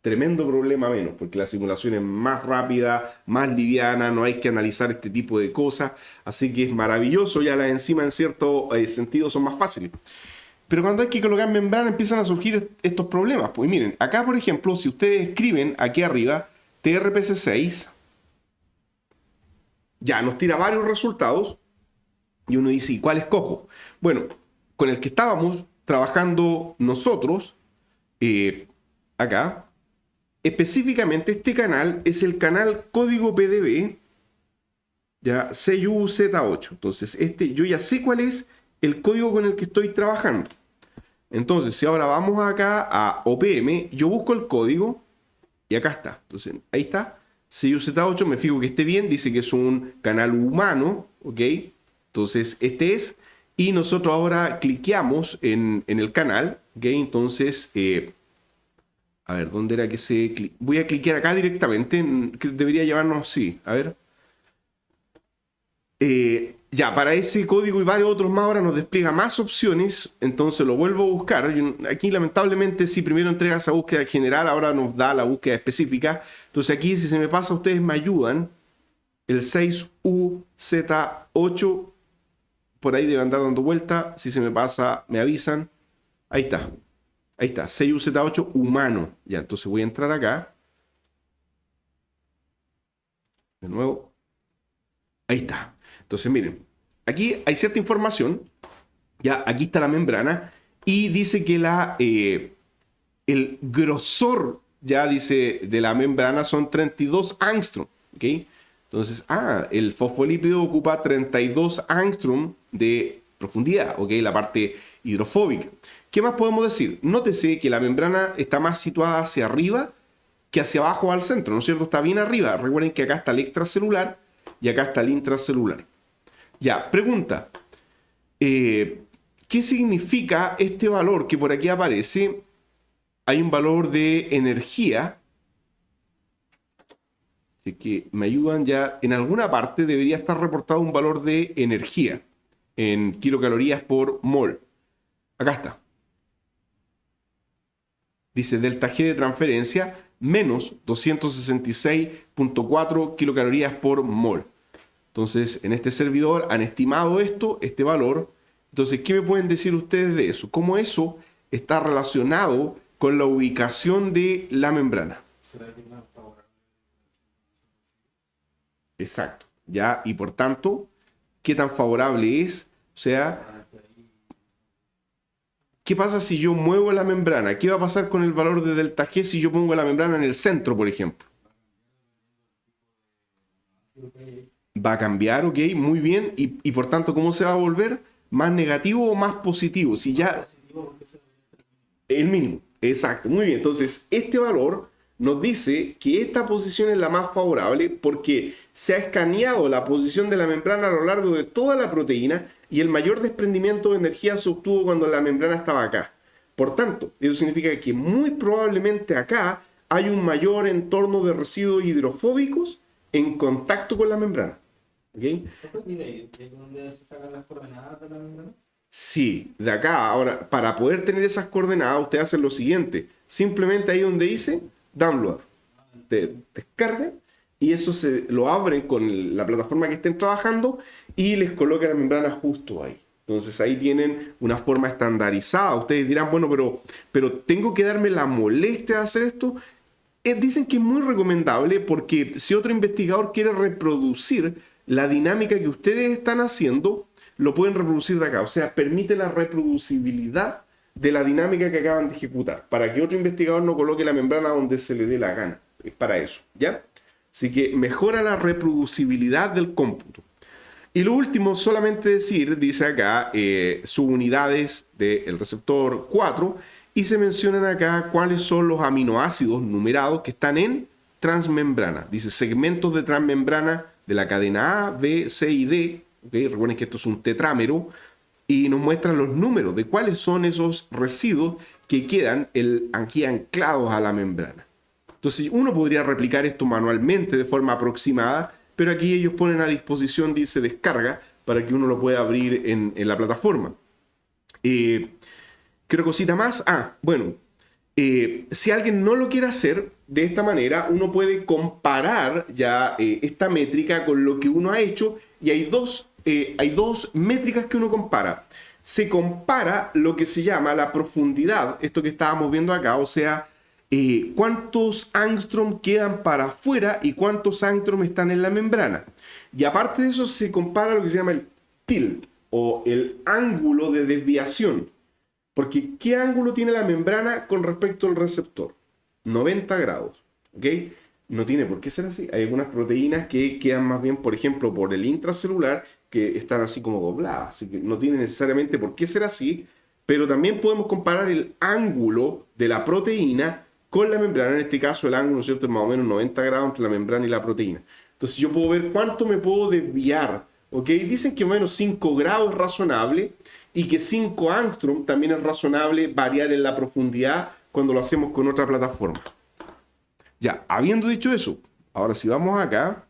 Tremendo problema menos, porque la simulación es más rápida, más liviana, no hay que analizar este tipo de cosas. Así que es maravilloso, ya las enzimas en cierto sentido son más fáciles. Pero cuando hay que colocar membrana empiezan a surgir estos problemas. Pues miren, acá por ejemplo, si ustedes escriben aquí arriba TRPC6, ya nos tira varios resultados y uno dice, ¿y cuál escojo? Bueno, con el que estábamos trabajando nosotros, acá, específicamente este canal es el canal código PDB, ya CUZ8. Entonces, yo ya sé cuál es el código con el que estoy trabajando. Entonces, si ahora vamos acá a OPM, yo busco el código y acá está. Entonces, ahí está. CUZ8, me fijo que esté bien. Dice que es un canal humano, ¿ok? Entonces, este es. Y nosotros ahora cliqueamos en el canal, ¿ok? Entonces, a ver, ¿dónde era que se...? Voy a cliquear acá directamente. Debería llevarnos, sí, a ver. Ya, para ese código y varios otros más ahora nos despliega más opciones, entonces lo vuelvo a buscar. Aquí lamentablemente si primero entrega esa búsqueda general, ahora nos da la búsqueda específica. Entonces aquí si se me pasa ustedes me ayudan. El 6UZ8, por ahí debe andar dando vuelta. Si se me pasa me avisan. Ahí está, 6UZ8 humano. Ya, entonces voy a entrar acá. De nuevo. Ahí está. Entonces miren, aquí hay cierta información. Ya, aquí está la membrana y dice que el grosor, ya dice, de la membrana son 32 angstrom, ¿ok? Entonces, el fosfolípido ocupa 32 angstrom de profundidad, ¿ok? La parte hidrofóbica. ¿Qué más podemos decir? Nótese que la membrana está más situada hacia arriba que hacia abajo al centro, ¿no es cierto? Está bien arriba. Recuerden que acá está el extracelular y acá está el intracelular. Ya, pregunta. ¿Qué significa este valor que por aquí aparece? Hay un valor de energía. Así que me ayudan ya. En alguna parte debería estar reportado un valor de energía en kilocalorías por mol. Acá está. Dice delta G de transferencia menos 266.4 kilocalorías por mol. Entonces, en este servidor han estimado este valor. Entonces, ¿qué me pueden decir ustedes de eso? ¿Cómo eso está relacionado con la ubicación de la membrana? Exacto. ¿Ya? Y por tanto, ¿qué tan favorable es? O sea, ¿qué pasa si yo muevo la membrana? ¿Qué va a pasar con el valor de delta G si yo pongo la membrana en el centro, por ejemplo? Va a cambiar, ok, muy bien. Y por tanto, ¿cómo se va a volver? ¿Más negativo o más positivo? Si ya el mínimo, exacto, muy bien. Entonces, este valor nos dice que esta posición es la más favorable porque se ha escaneado la posición de la membrana a lo largo de toda la proteína y el mayor desprendimiento de energía se obtuvo cuando la membrana estaba acá. Por tanto, eso significa que muy probablemente acá hay un mayor entorno de residuos hidrofóbicos en contacto con la membrana. ¿Ok? ¿Y de dónde se sacan las coordenadas de la membrana? Sí, de acá. Ahora, para poder tener esas coordenadas, usted hace lo siguiente. Simplemente ahí donde dice download, te descarga y eso se lo abren con la plataforma que estén trabajando y les coloca la membrana justo ahí. Entonces ahí tienen una forma estandarizada. Ustedes dirán, bueno, pero tengo que darme la molestia de hacer esto. Dicen que es muy recomendable porque si otro investigador quiere reproducir la dinámica que ustedes están haciendo, lo pueden reproducir de acá. O sea, permite la reproducibilidad de la dinámica que acaban de ejecutar, para que otro investigador no coloque la membrana donde se le dé la gana. Es para eso, ¿ya? Así que mejora la reproducibilidad del cómputo. Y lo último, solamente decir, dice acá, subunidades del receptor 4, y se mencionan acá cuáles son los aminoácidos numerados que están en transmembrana. Dice segmentos de transmembrana de la cadena A, B, C y D. ¿Okay? Recuerden que esto es un tetrámero. Y nos muestran los números de cuáles son esos residuos que quedan aquí anclados a la membrana. Entonces uno podría replicar esto manualmente de forma aproximada, pero aquí ellos ponen a disposición, dice descarga, para que uno lo pueda abrir en la plataforma. ¿Qué cosita más? Bueno, si alguien no lo quiere hacer de esta manera, uno puede comparar ya esta métrica con lo que uno ha hecho y hay dos métricas que uno compara. Se compara lo que se llama la profundidad, esto que estábamos viendo acá, o sea, cuántos angstrom quedan para afuera y cuántos angstrom están en la membrana. Y aparte de eso se compara lo que se llama el tilt o el ángulo de desviación. Porque ¿qué ángulo tiene la membrana con respecto al receptor? 90 grados, ¿ok? No tiene por qué ser así. Hay algunas proteínas que quedan más bien, por ejemplo, por el intracelular, que están así como dobladas. Así que no tiene necesariamente por qué ser así, pero también podemos comparar el ángulo de la proteína con la membrana. En este caso, el ángulo, ¿cierto?, es más o menos 90 grados entre la membrana y la proteína. Entonces yo puedo ver cuánto me puedo desviar, ¿ok? Dicen que menos 5 grados es razonable y que 5 angstrom también es razonable variar en la profundidad cuando lo hacemos con otra plataforma. Ya, habiendo dicho eso, ahora si vamos acá,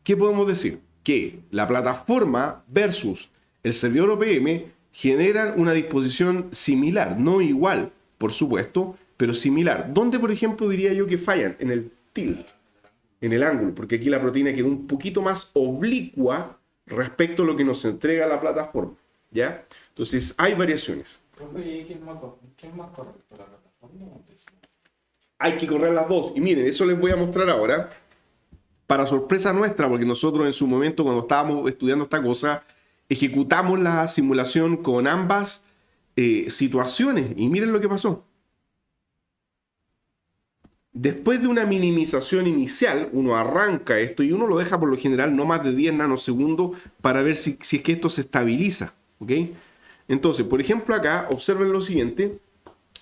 ¿qué podemos decir? Que la plataforma versus el servidor OPM generan una disposición similar, no igual, por supuesto, pero similar. ¿Dónde, por ejemplo, diría yo que fallan? En el tilt, en el ángulo, porque aquí la proteína quedó un poquito más oblicua respecto a lo que nos entrega la plataforma, ¿ya? Entonces, hay variaciones. ¿Qué es más correcto, la plataforma o el PC? Hay que correr las dos. Y miren, eso les voy a mostrar ahora. Para sorpresa nuestra, porque nosotros en su momento, cuando estábamos estudiando esta cosa, ejecutamos la simulación con ambas situaciones. Y miren lo que pasó. Después de una minimización inicial, uno arranca esto y uno lo deja por lo general no más de 10 nanosegundos para ver si es que esto se estabiliza. ¿Ok? Entonces, por ejemplo, acá observen lo siguiente.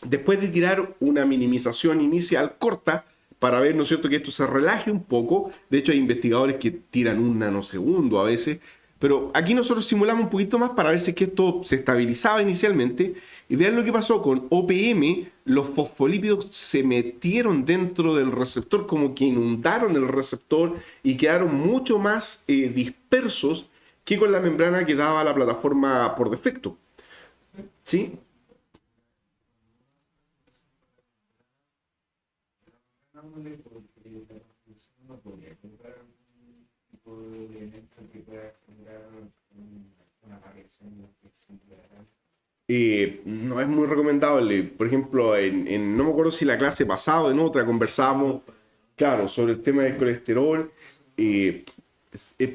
Después de tirar una minimización inicial corta para ver, ¿no es cierto?, que esto se relaje un poco. De hecho, hay investigadores que tiran 1 nanosegundo a veces. Pero aquí nosotros simulamos un poquito más para ver si es que esto se estabilizaba inicialmente. Y vean lo que pasó con OPM. Los fosfolípidos se metieron dentro del receptor, como que inundaron el receptor y quedaron mucho más dispersos que con la membrana que daba la plataforma por defecto. ¿Sí? No podría comprar un tipo de elemento que pueda generar una variación de flexibilidad. No es muy recomendable. Por ejemplo, no me acuerdo si la clase pasada o en otra conversábamos, claro, sobre el tema del colesterol.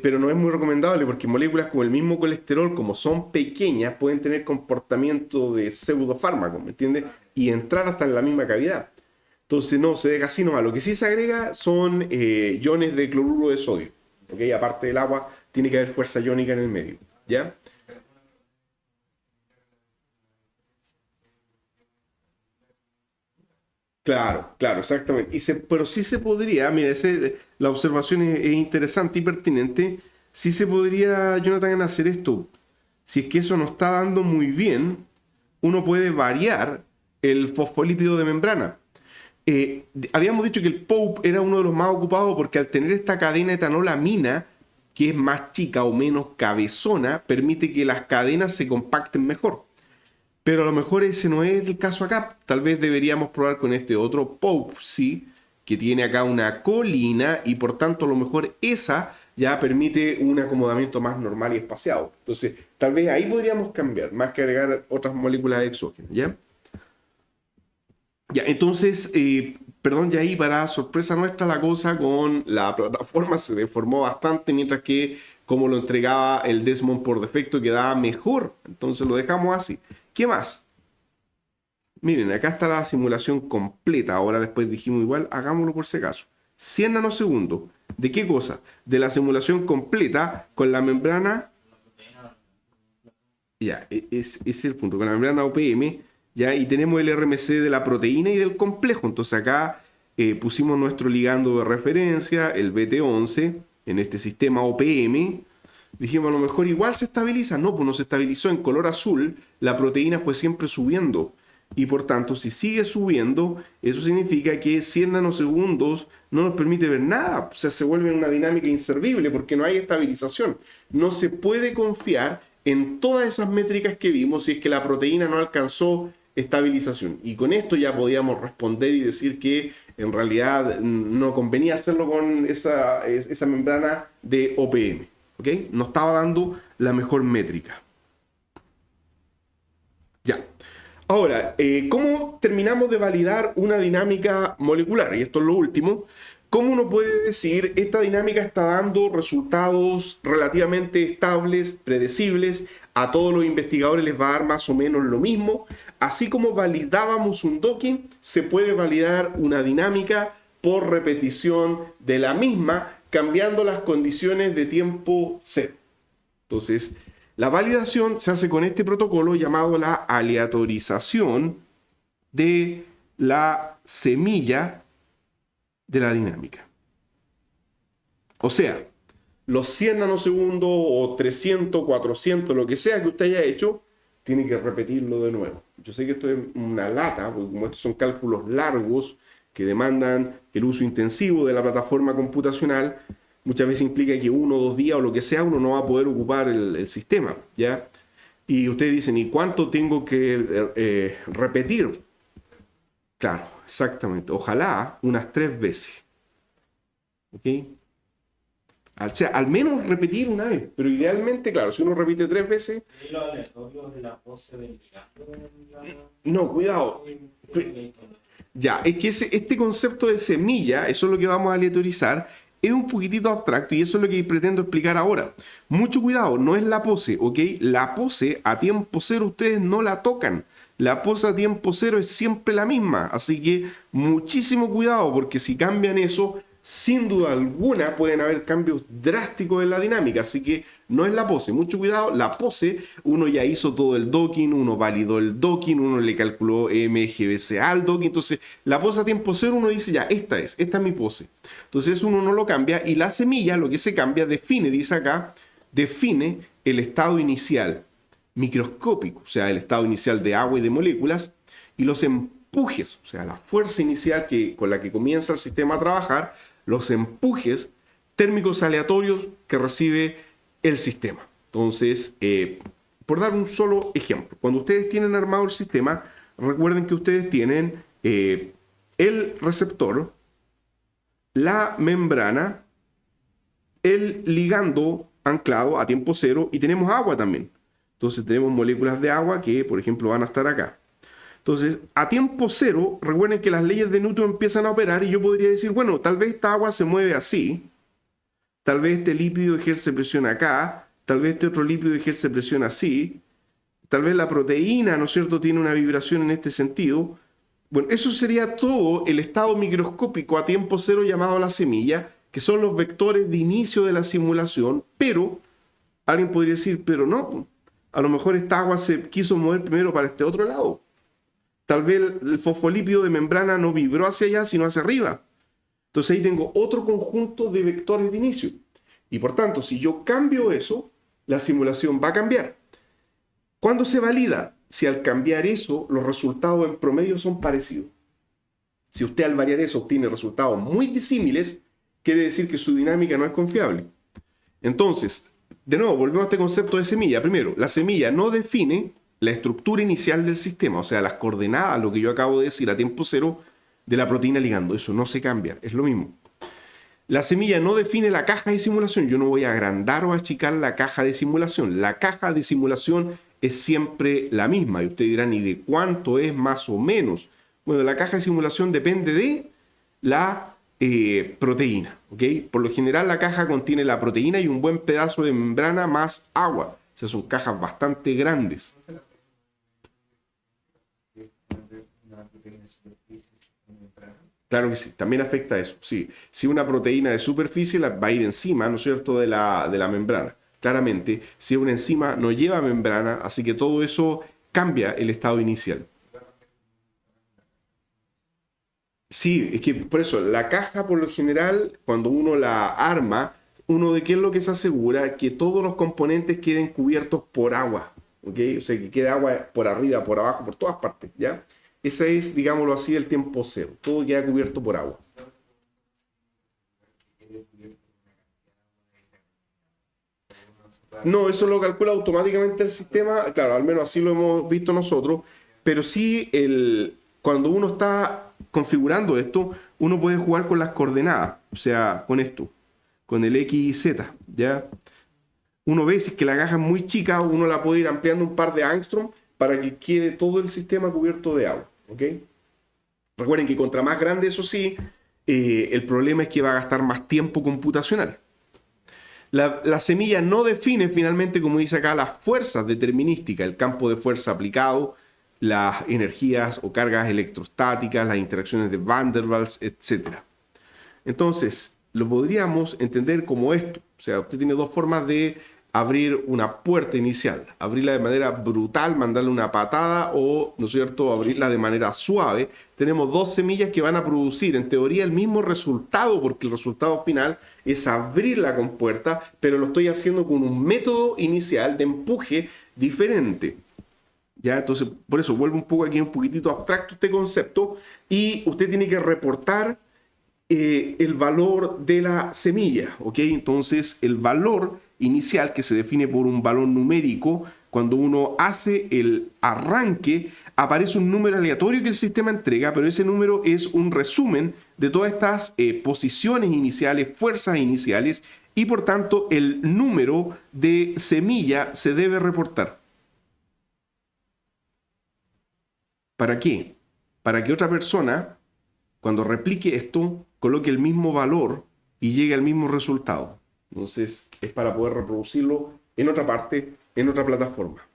pero no es muy recomendable porque moléculas como el mismo colesterol, como son pequeñas, pueden tener comportamiento de pseudofármaco, ¿me entiendes? Y entrar hasta en la misma cavidad. Entonces, no, se deja así nomás. Lo que sí se agrega son iones de cloruro de sodio. ¿Ok? Aparte del agua, tiene que haber fuerza iónica en el medio. ¿Ya? Claro, claro, exactamente. Pero sí se podría, mira, la observación es interesante y pertinente. Sí se podría, Jonathan, hacer esto. Si es que eso no está dando muy bien, uno puede variar el fosfolípido de membrana. Habíamos dicho que el POUP era uno de los más ocupados porque al tener esta cadena etanolamina, que es más chica o menos cabezona, permite que las cadenas se compacten mejor. Pero a lo mejor ese no es el caso acá. Tal vez deberíamos probar con este otro POUP, sí, que tiene acá una colina y por tanto a lo mejor esa ya permite un acomodamiento más normal y espaciado. Entonces, tal vez ahí podríamos cambiar, más que agregar otras moléculas exógenas, ¿ya? Ya, entonces, perdón, ya ahí para sorpresa nuestra la cosa con la plataforma se deformó bastante, mientras que como lo entregaba el Desmond por defecto quedaba mejor. Entonces lo dejamos así. ¿Qué más? Miren, acá está la simulación completa. Ahora después dijimos igual, hagámoslo por si acaso. 100 nanosegundos. ¿De qué cosa? De la simulación completa con la membrana. Ya, es el punto. Con la membrana OPM. Ya, y tenemos el RMC de la proteína y del complejo. Entonces acá pusimos nuestro ligando de referencia, el BT11, en este sistema OPM. Dijimos, a lo mejor igual se estabiliza. No, pues no se estabilizó en color azul. La proteína fue siempre subiendo. Y por tanto, si sigue subiendo, eso significa que 100 nanosegundos no nos permite ver nada. O sea, se vuelve una dinámica inservible porque no hay estabilización. No se puede confiar en todas esas métricas que vimos si es que la proteína no alcanzó estabilización. Y con esto ya podíamos responder y decir que en realidad no convenía hacerlo con esa membrana de OPM. ¿Ok? No estaba dando la mejor métrica. Ya. Ahora, ¿cómo terminamos de validar una dinámica molecular? Y esto es lo último. ¿Cómo uno puede decir esta dinámica está dando resultados relativamente estables, predecibles? A todos los investigadores les va a dar más o menos lo mismo. Así como validábamos un docking, se puede validar una dinámica por repetición de la misma, cambiando las condiciones de tiempo cero. Entonces, la validación se hace con este protocolo llamado la aleatorización de la semilla de la dinámica. O sea, los 100 nanosegundos o 300, 400, lo que sea que usted haya hecho, tiene que repetirlo de nuevo. Yo sé que esto es una lata, porque como estos son cálculos largos que demandan el uso intensivo de la plataforma computacional, muchas veces implica que 1 o 2 días o lo que sea uno no va a poder ocupar el sistema, ¿ya? Y ustedes dicen, ¿y cuánto tengo que repetir? Claro, exactamente. Ojalá unas 3 veces. ¿Ok? O sea, al menos repetir una vez. Pero idealmente, claro, si uno repite 3 veces... ¿Y los aleatorios de la pose del No, cuidado. Ya, es que este concepto de semilla, eso es lo que vamos a aleatorizar, es un poquitito abstracto y eso es lo que pretendo explicar ahora. Mucho cuidado, no es la pose, ¿ok? La pose a tiempo cero ustedes no la tocan. La pose a tiempo cero es siempre la misma. Así que muchísimo cuidado porque si cambian eso, sin duda alguna pueden haber cambios drásticos en la dinámica. Así que no es la pose, mucho cuidado. La pose, uno ya hizo todo el docking, uno validó el docking, uno le calculó MGBC al docking. Entonces, la pose a tiempo cero, uno dice ya, esta es mi pose. Entonces, uno no lo cambia y la semilla, lo que se cambia, define, dice acá, define el estado inicial microscópico, o sea, el estado inicial de agua y de moléculas, y los empujes, o sea, la fuerza inicial con la que comienza el sistema a trabajar, los empujes térmicos aleatorios que recibe el sistema. Entonces, por dar un solo ejemplo, cuando ustedes tienen armado el sistema, recuerden que ustedes tienen el receptor, la membrana, el ligando anclado a tiempo cero y tenemos agua también. Entonces tenemos moléculas de agua que, por ejemplo, van a estar acá. Entonces, a tiempo cero, recuerden que las leyes de Newton empiezan a operar y yo podría decir, bueno, tal vez esta agua se mueve así, tal vez este lípido ejerce presión acá, tal vez este otro lípido ejerce presión así, tal vez la proteína, ¿no es cierto?, tiene una vibración en este sentido. Bueno, eso sería todo el estado microscópico a tiempo cero llamado la semilla, que son los vectores de inicio de la simulación, pero alguien podría decir, pero no, a lo mejor esta agua se quiso mover primero para este otro lado. Tal vez el fosfolípido de membrana no vibró hacia allá, sino hacia arriba. Entonces ahí tengo otro conjunto de vectores de inicio. Y por tanto, si yo cambio eso, la simulación va a cambiar. ¿Cuándo se valida? Si al cambiar eso, los resultados en promedio son parecidos. Si usted al variar eso obtiene resultados muy disímiles, quiere decir que su dinámica no es confiable. Entonces, de nuevo, volvemos a este concepto de semilla. Primero, la semilla no define la estructura inicial del sistema, o sea, las coordenadas, lo que yo acabo de decir a tiempo cero de la proteína ligando. Eso no se cambia, es lo mismo. La semilla no define la caja de simulación. Yo no voy a agrandar o achicar la caja de simulación. La caja de simulación es siempre la misma. Y usted dirá, ¿y de cuánto es más o menos? Bueno, la caja de simulación depende de la proteína. ¿Okay? Por lo general, la caja contiene la proteína y un buen pedazo de membrana más agua. O sea, son cajas bastante grandes. Claro que sí, también afecta eso. Sí. Si una proteína de superficie va a ir encima, ¿no es cierto?, de la membrana. Claramente, si es una enzima, no lleva membrana, así que todo eso cambia el estado inicial. Sí, es que por eso, la caja por lo general, cuando uno la arma, uno de qué es lo que se asegura, que todos los componentes queden cubiertos por agua, ¿ok? O sea, que quede agua por arriba, por abajo, por todas partes, ¿ya? Ese es, digámoslo así, el tiempo cero. Todo queda cubierto por agua. No, eso lo calcula automáticamente el sistema. Claro, al menos así lo hemos visto nosotros. Pero sí, cuando uno está configurando esto, uno puede jugar con las coordenadas. O sea, con esto, con el X y Z, ¿ya? Uno ve si es que la caja es muy chica, uno la puede ir ampliando un par de angstrom para que quede todo el sistema cubierto de agua. ¿Ok? Recuerden que contra más grande, eso sí, el problema es que va a gastar más tiempo computacional. La semilla no define finalmente, como dice acá, las fuerzas determinísticas, el campo de fuerza aplicado, las energías o cargas electrostáticas, las interacciones de Van der Waals, etc. Entonces, lo podríamos entender como esto. O sea, usted tiene dos formas de abrir una puerta inicial. Abrirla de manera brutal, mandarle una patada o, ¿no es cierto?, abrirla de manera suave. Tenemos dos semillas que van a producir, en teoría, el mismo resultado, porque el resultado final es abrir la compuerta, pero lo estoy haciendo con un método inicial de empuje diferente. ¿Ya? Entonces, por eso vuelvo un poco aquí un poquitito abstracto este concepto y usted tiene que reportar el valor de la semilla, ¿ok? Entonces, el valor inicial, que se define por un valor numérico, cuando uno hace el arranque, aparece un número aleatorio que el sistema entrega, pero ese número es un resumen de todas estas posiciones iniciales, fuerzas iniciales, y por tanto, el número de semilla se debe reportar. ¿Para qué? Para que otra persona, cuando replique esto, coloque el mismo valor y llegue al mismo resultado. Entonces, es para poder reproducirlo en otra parte, en otra plataforma.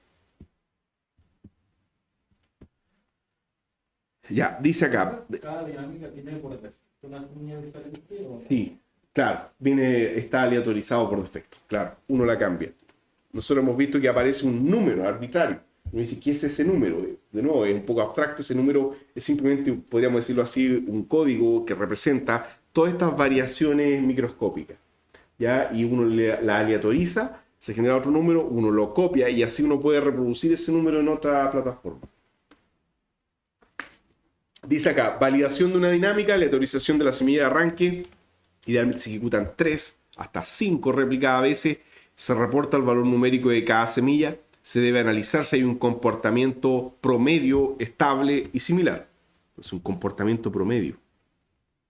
Ya, dice acá. ¿Cada dinámica tiene por defecto una semilla diferente? ¿O? Sí, claro, está aleatorizado por defecto. Claro, uno la cambia. Nosotros hemos visto que aparece un número arbitrario. Uno dice, ¿qué es ese número? De nuevo, es un poco abstracto. Ese número es simplemente, podríamos decirlo así, un código que representa todas estas variaciones microscópicas. ¿Ya? Y uno la aleatoriza, se genera otro número, uno lo copia y así uno puede reproducir ese número en otra plataforma. Dice acá, validación de una dinámica, aleatorización de la semilla de arranque. Idealmente se ejecutan 3 hasta 5 réplicas a veces. Se reporta el valor numérico de cada semilla. Se debe analizar si hay un comportamiento promedio, estable y similar. Es un comportamiento promedio,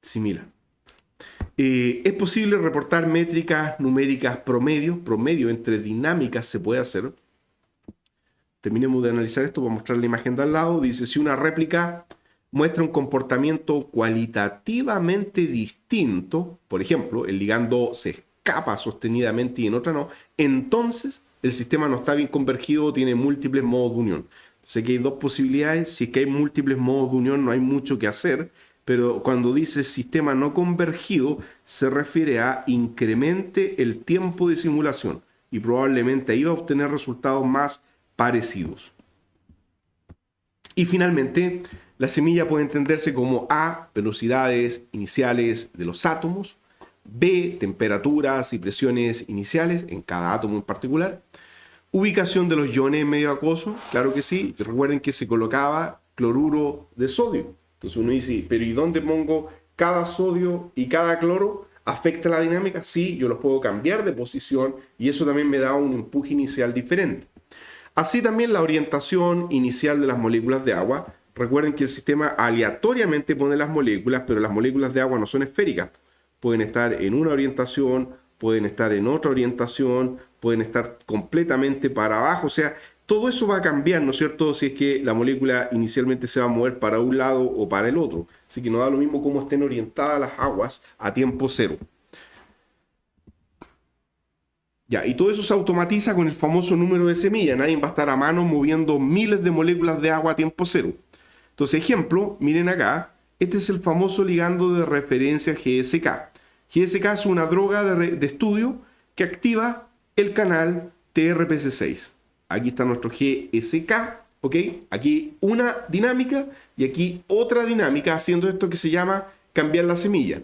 similar. Es posible reportar métricas numéricas promedio entre dinámicas se puede hacer. Terminemos de analizar esto, voy a mostrar la imagen de al lado. Dice, si una réplica muestra un comportamiento cualitativamente distinto, por ejemplo, el ligando escapa sostenidamente y en otra no, entonces el sistema no está bien convergido o tiene múltiples modos de unión. Entonces aquí hay dos posibilidades. Si es que hay múltiples modos de unión, no hay mucho que hacer, pero cuando dice sistema no convergido, se refiere a incremente el tiempo de simulación y probablemente ahí va a obtener resultados más parecidos. Y finalmente, la semilla puede entenderse como A, velocidades iniciales de los átomos, B, temperaturas y presiones iniciales en cada átomo en particular, ubicación de los iones en medio acuoso, claro que sí, recuerden que se colocaba cloruro de sodio. Entonces uno dice, pero ¿y dónde pongo cada sodio y cada cloro? ¿Afecta la dinámica? Sí, yo los puedo cambiar de posición y eso también me da un empuje inicial diferente. Así también la orientación inicial de las moléculas de agua. Recuerden que el sistema aleatoriamente pone las moléculas, pero las moléculas de agua no son esféricas. Pueden estar en una orientación, pueden estar en otra orientación, pueden estar completamente para abajo. O sea, todo eso va a cambiar, ¿no es cierto? Si es que la molécula inicialmente se va a mover para un lado o para el otro. Así que no da lo mismo cómo estén orientadas las aguas a tiempo cero. Ya, y todo eso se automatiza con el famoso número de semilla. Nadie va a estar a mano moviendo miles de moléculas de agua a tiempo cero. Entonces, ejemplo, miren acá, este es el famoso ligando de referencia GSK. GSK es una droga de estudio que activa el canal TRPC6. Aquí está nuestro GSK, ¿ok? Aquí una dinámica y aquí otra dinámica haciendo esto que se llama cambiar la semilla.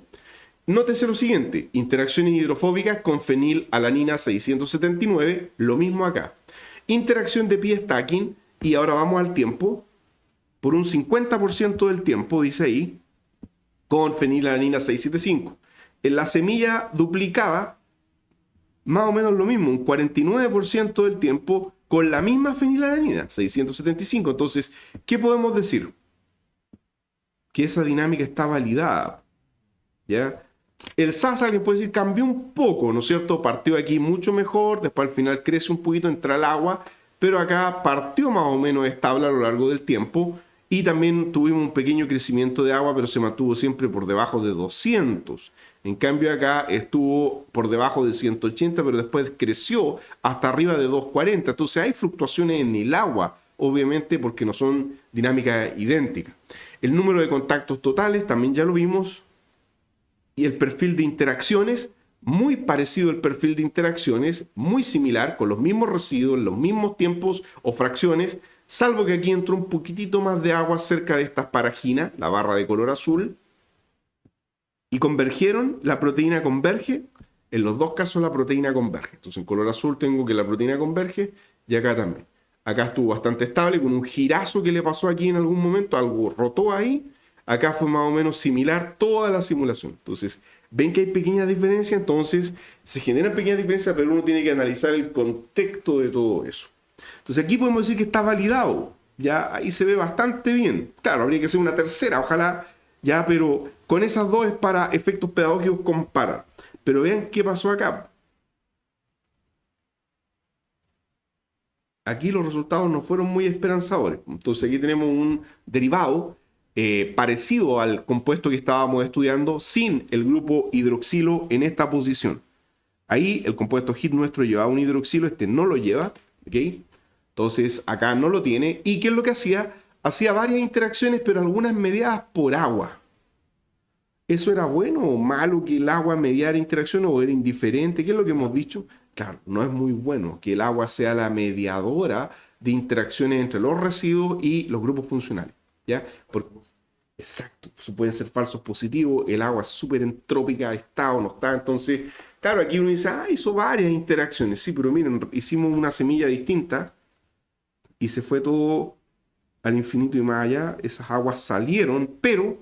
Nótese lo siguiente, interacciones hidrofóbicas con fenilalanina 679, lo mismo acá. Interacción de pi stacking, y ahora vamos al tiempo, por un 50% del tiempo, dice ahí, con fenilalanina 675. En la semilla duplicada, más o menos lo mismo, un 49% del tiempo con la misma fenilalanina 675. Entonces, ¿qué podemos decir? Que esa dinámica está validada, ¿ya? El SAS, alguien puede decir, cambió un poco, ¿no es cierto? Partió aquí mucho mejor, después al final crece un poquito, entra el agua, pero acá partió más o menos estable a lo largo del tiempo y también tuvimos un pequeño crecimiento de agua, pero se mantuvo siempre por debajo de 200. En cambio acá estuvo por debajo de 180, pero después creció hasta arriba de 240. Entonces hay fluctuaciones en el agua, obviamente porque no son dinámicas idénticas. El número de contactos totales también ya lo vimos. Y el perfil de interacciones, muy parecido al perfil de interacciones, muy similar, con los mismos residuos, los mismos tiempos o fracciones, salvo que aquí entró un poquitito más de agua cerca de esta paragina, la barra de color azul, y convergieron, la proteína converge, en los dos casos la proteína converge. Entonces en color azul tengo que la proteína converge y acá también. Acá estuvo bastante estable, con un girazo que le pasó aquí en algún momento, algo rotó ahí. Acá fue más o menos similar toda la simulación. Entonces, ven que hay pequeñas diferencias, entonces se generan pequeñas diferencias, pero uno tiene que analizar el contexto de todo eso. Entonces aquí podemos decir que está validado. Ya ahí se ve bastante bien. Claro, habría que hacer una tercera, ojalá, ya, pero con esas dos es para efectos pedagógicos comparar. Pero vean qué pasó acá. Aquí los resultados no fueron muy esperanzadores. Entonces aquí tenemos un derivado parecido al compuesto que estábamos estudiando sin el grupo hidroxilo en esta posición. Ahí el compuesto HIT nuestro llevaba un hidroxilo, este no lo lleva, ¿ok? Entonces acá no lo tiene. ¿Y qué es lo que hacía? Hacía varias interacciones, pero algunas mediadas por agua. ¿Eso era bueno o malo que el agua mediara interacciones o era indiferente? ¿Qué es lo que hemos dicho? Claro, no es muy bueno que el agua sea la mediadora de interacciones entre los residuos y los grupos funcionales. ¿Ya? Exacto, pueden ser falsos positivos, el agua es súper entrópica, está o no está, entonces, claro, aquí uno dice, hizo varias interacciones, sí, pero miren, hicimos una semilla distinta y se fue todo al infinito y más allá, esas aguas salieron, pero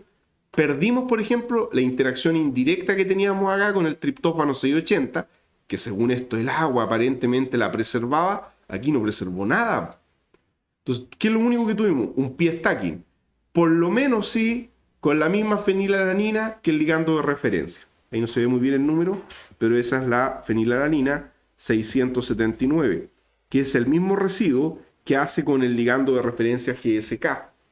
perdimos, por ejemplo, la interacción indirecta que teníamos acá con el triptófano 680, que según esto el agua aparentemente la preservaba, aquí no preservó nada. Entonces, ¿qué es lo único que tuvimos? Un pi stacking. Por lo menos sí, con la misma fenilalanina que el ligando de referencia. Ahí no se ve muy bien el número, pero esa es la fenilalanina 679, que es el mismo residuo que hace con el ligando de referencia GSK.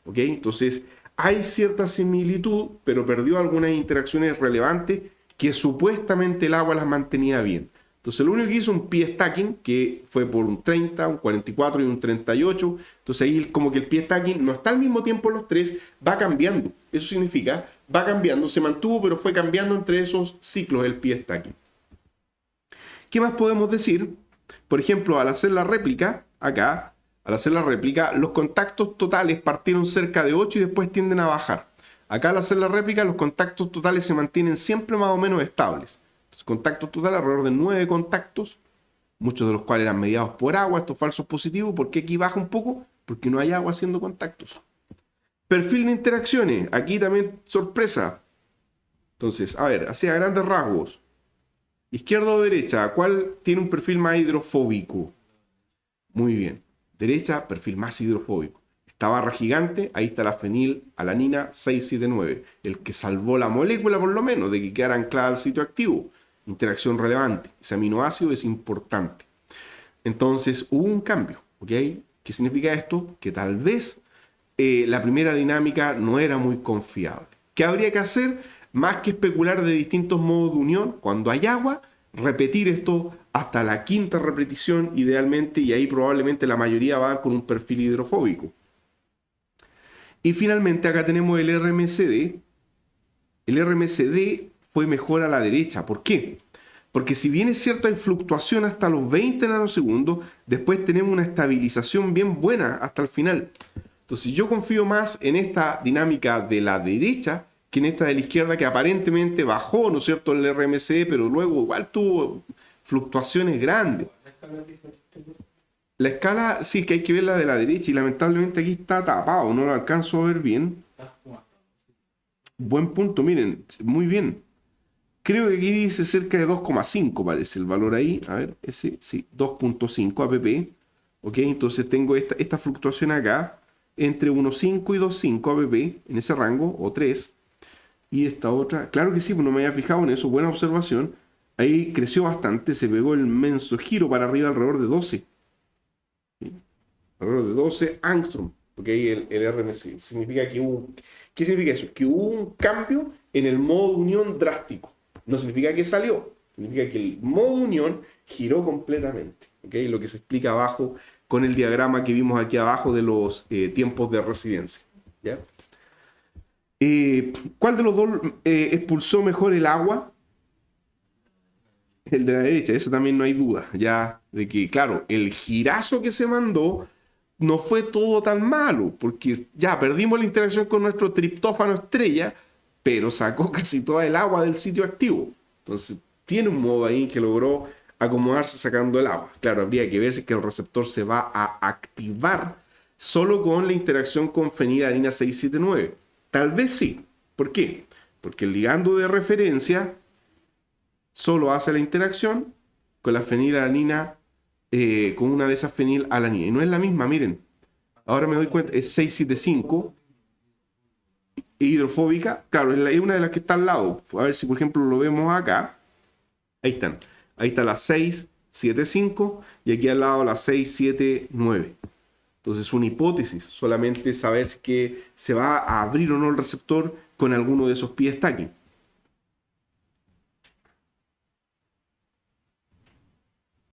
¿Okay? Entonces, hay cierta similitud, pero perdió algunas interacciones relevantes que supuestamente el agua las mantenía bien. Entonces lo único que hizo un pie stacking, que fue por un 30, un 44 y un 38. Entonces ahí como que el pie stacking no está al mismo tiempo en los tres, va cambiando. Eso significa, va cambiando, se mantuvo, pero fue cambiando entre esos ciclos el pie stacking. ¿Qué más podemos decir? Por ejemplo, al hacer la réplica, acá, al hacer la réplica, los contactos totales partieron cerca de 8 y después tienden a bajar. Acá al hacer la réplica, los contactos totales se mantienen siempre más o menos estables. Entonces, contactos totales, alrededor de 9 contactos, muchos de los cuales eran mediados por agua, estos falsos positivos. ¿Por qué aquí baja un poco? Porque no hay agua haciendo contactos. Perfil de interacciones, aquí también sorpresa. Entonces, a ver, así a grandes rasgos. Izquierda o derecha, ¿cuál tiene un perfil más hidrofóbico? Muy bien. Derecha, perfil más hidrofóbico. Esta barra gigante, ahí está la fenilalanina 679, el que salvó la molécula por lo menos de que quedara anclada al sitio activo. Interacción relevante. Ese aminoácido es importante. Entonces hubo un cambio, ¿ok? ¿Qué significa esto? Que tal vez la primera dinámica no era muy confiable. ¿Qué habría que hacer? Más que especular de distintos modos de unión, cuando hay agua, repetir esto hasta la quinta repetición idealmente, y ahí probablemente la mayoría va a dar con un perfil hidrofóbico. Y finalmente acá tenemos el RMCD. El RMCD fue mejor a la derecha. ¿Por qué? Porque si bien es cierto hay fluctuación hasta los 20 nanosegundos, después tenemos una estabilización bien buena hasta el final. Entonces yo confío más en esta dinámica de la derecha que en esta de la izquierda, que aparentemente bajó, ¿no es cierto?, el RMCD, pero luego igual tuvo fluctuaciones grandes. La escala, sí, que hay que ver la de la derecha, y lamentablemente aquí está tapado, no lo alcanzo a ver bien. Buen punto, miren, muy bien. Creo que aquí dice cerca de 2,5 parece el valor ahí. A ver, ese, sí, 2,5 app. Ok, entonces tengo esta fluctuación acá, entre 1,5 y 2,5 app, en ese rango, o 3. Y esta otra, claro que sí, pues no me había fijado en eso, buena observación. Ahí creció bastante, se pegó el menso giro para arriba alrededor de 12. ¿Sí? Alrededor de 12 angstrom, porque ahí el RMC significa que hubo... ¿Qué significa eso? Que hubo un cambio en el modo de unión drástico. No significa que salió, significa que el modo de unión giró completamente. ¿Okay? Lo que se explica abajo con el diagrama que vimos aquí abajo de los tiempos de residencia. ¿Ya? ¿Cuál de los dos expulsó mejor el agua? El de la derecha, eso también no hay duda, ya de que, claro, el girazo que se mandó no fue todo tan malo, porque ya perdimos la interacción con nuestro triptófano estrella, pero sacó casi toda el agua del sitio activo. Entonces, tiene un modo ahí que logró acomodarse sacando el agua. Claro, habría que ver si que el receptor se va a activar solo con la interacción con fenilalanina 679. Tal vez sí. ¿Por qué? Porque el ligando de referencia solo hace la interacción con la fenilalanina, con una de esas fenilalanina. Y no es la misma, miren. Ahora me doy cuenta, es 675. Hidrofóbica, claro, es una de las que está al lado. A ver si, por ejemplo, lo vemos acá. Ahí están. Ahí está la 675 y aquí al lado la 679. Entonces, una hipótesis, solamente saber si que se va a abrir o no el receptor con alguno de esos pies stacking.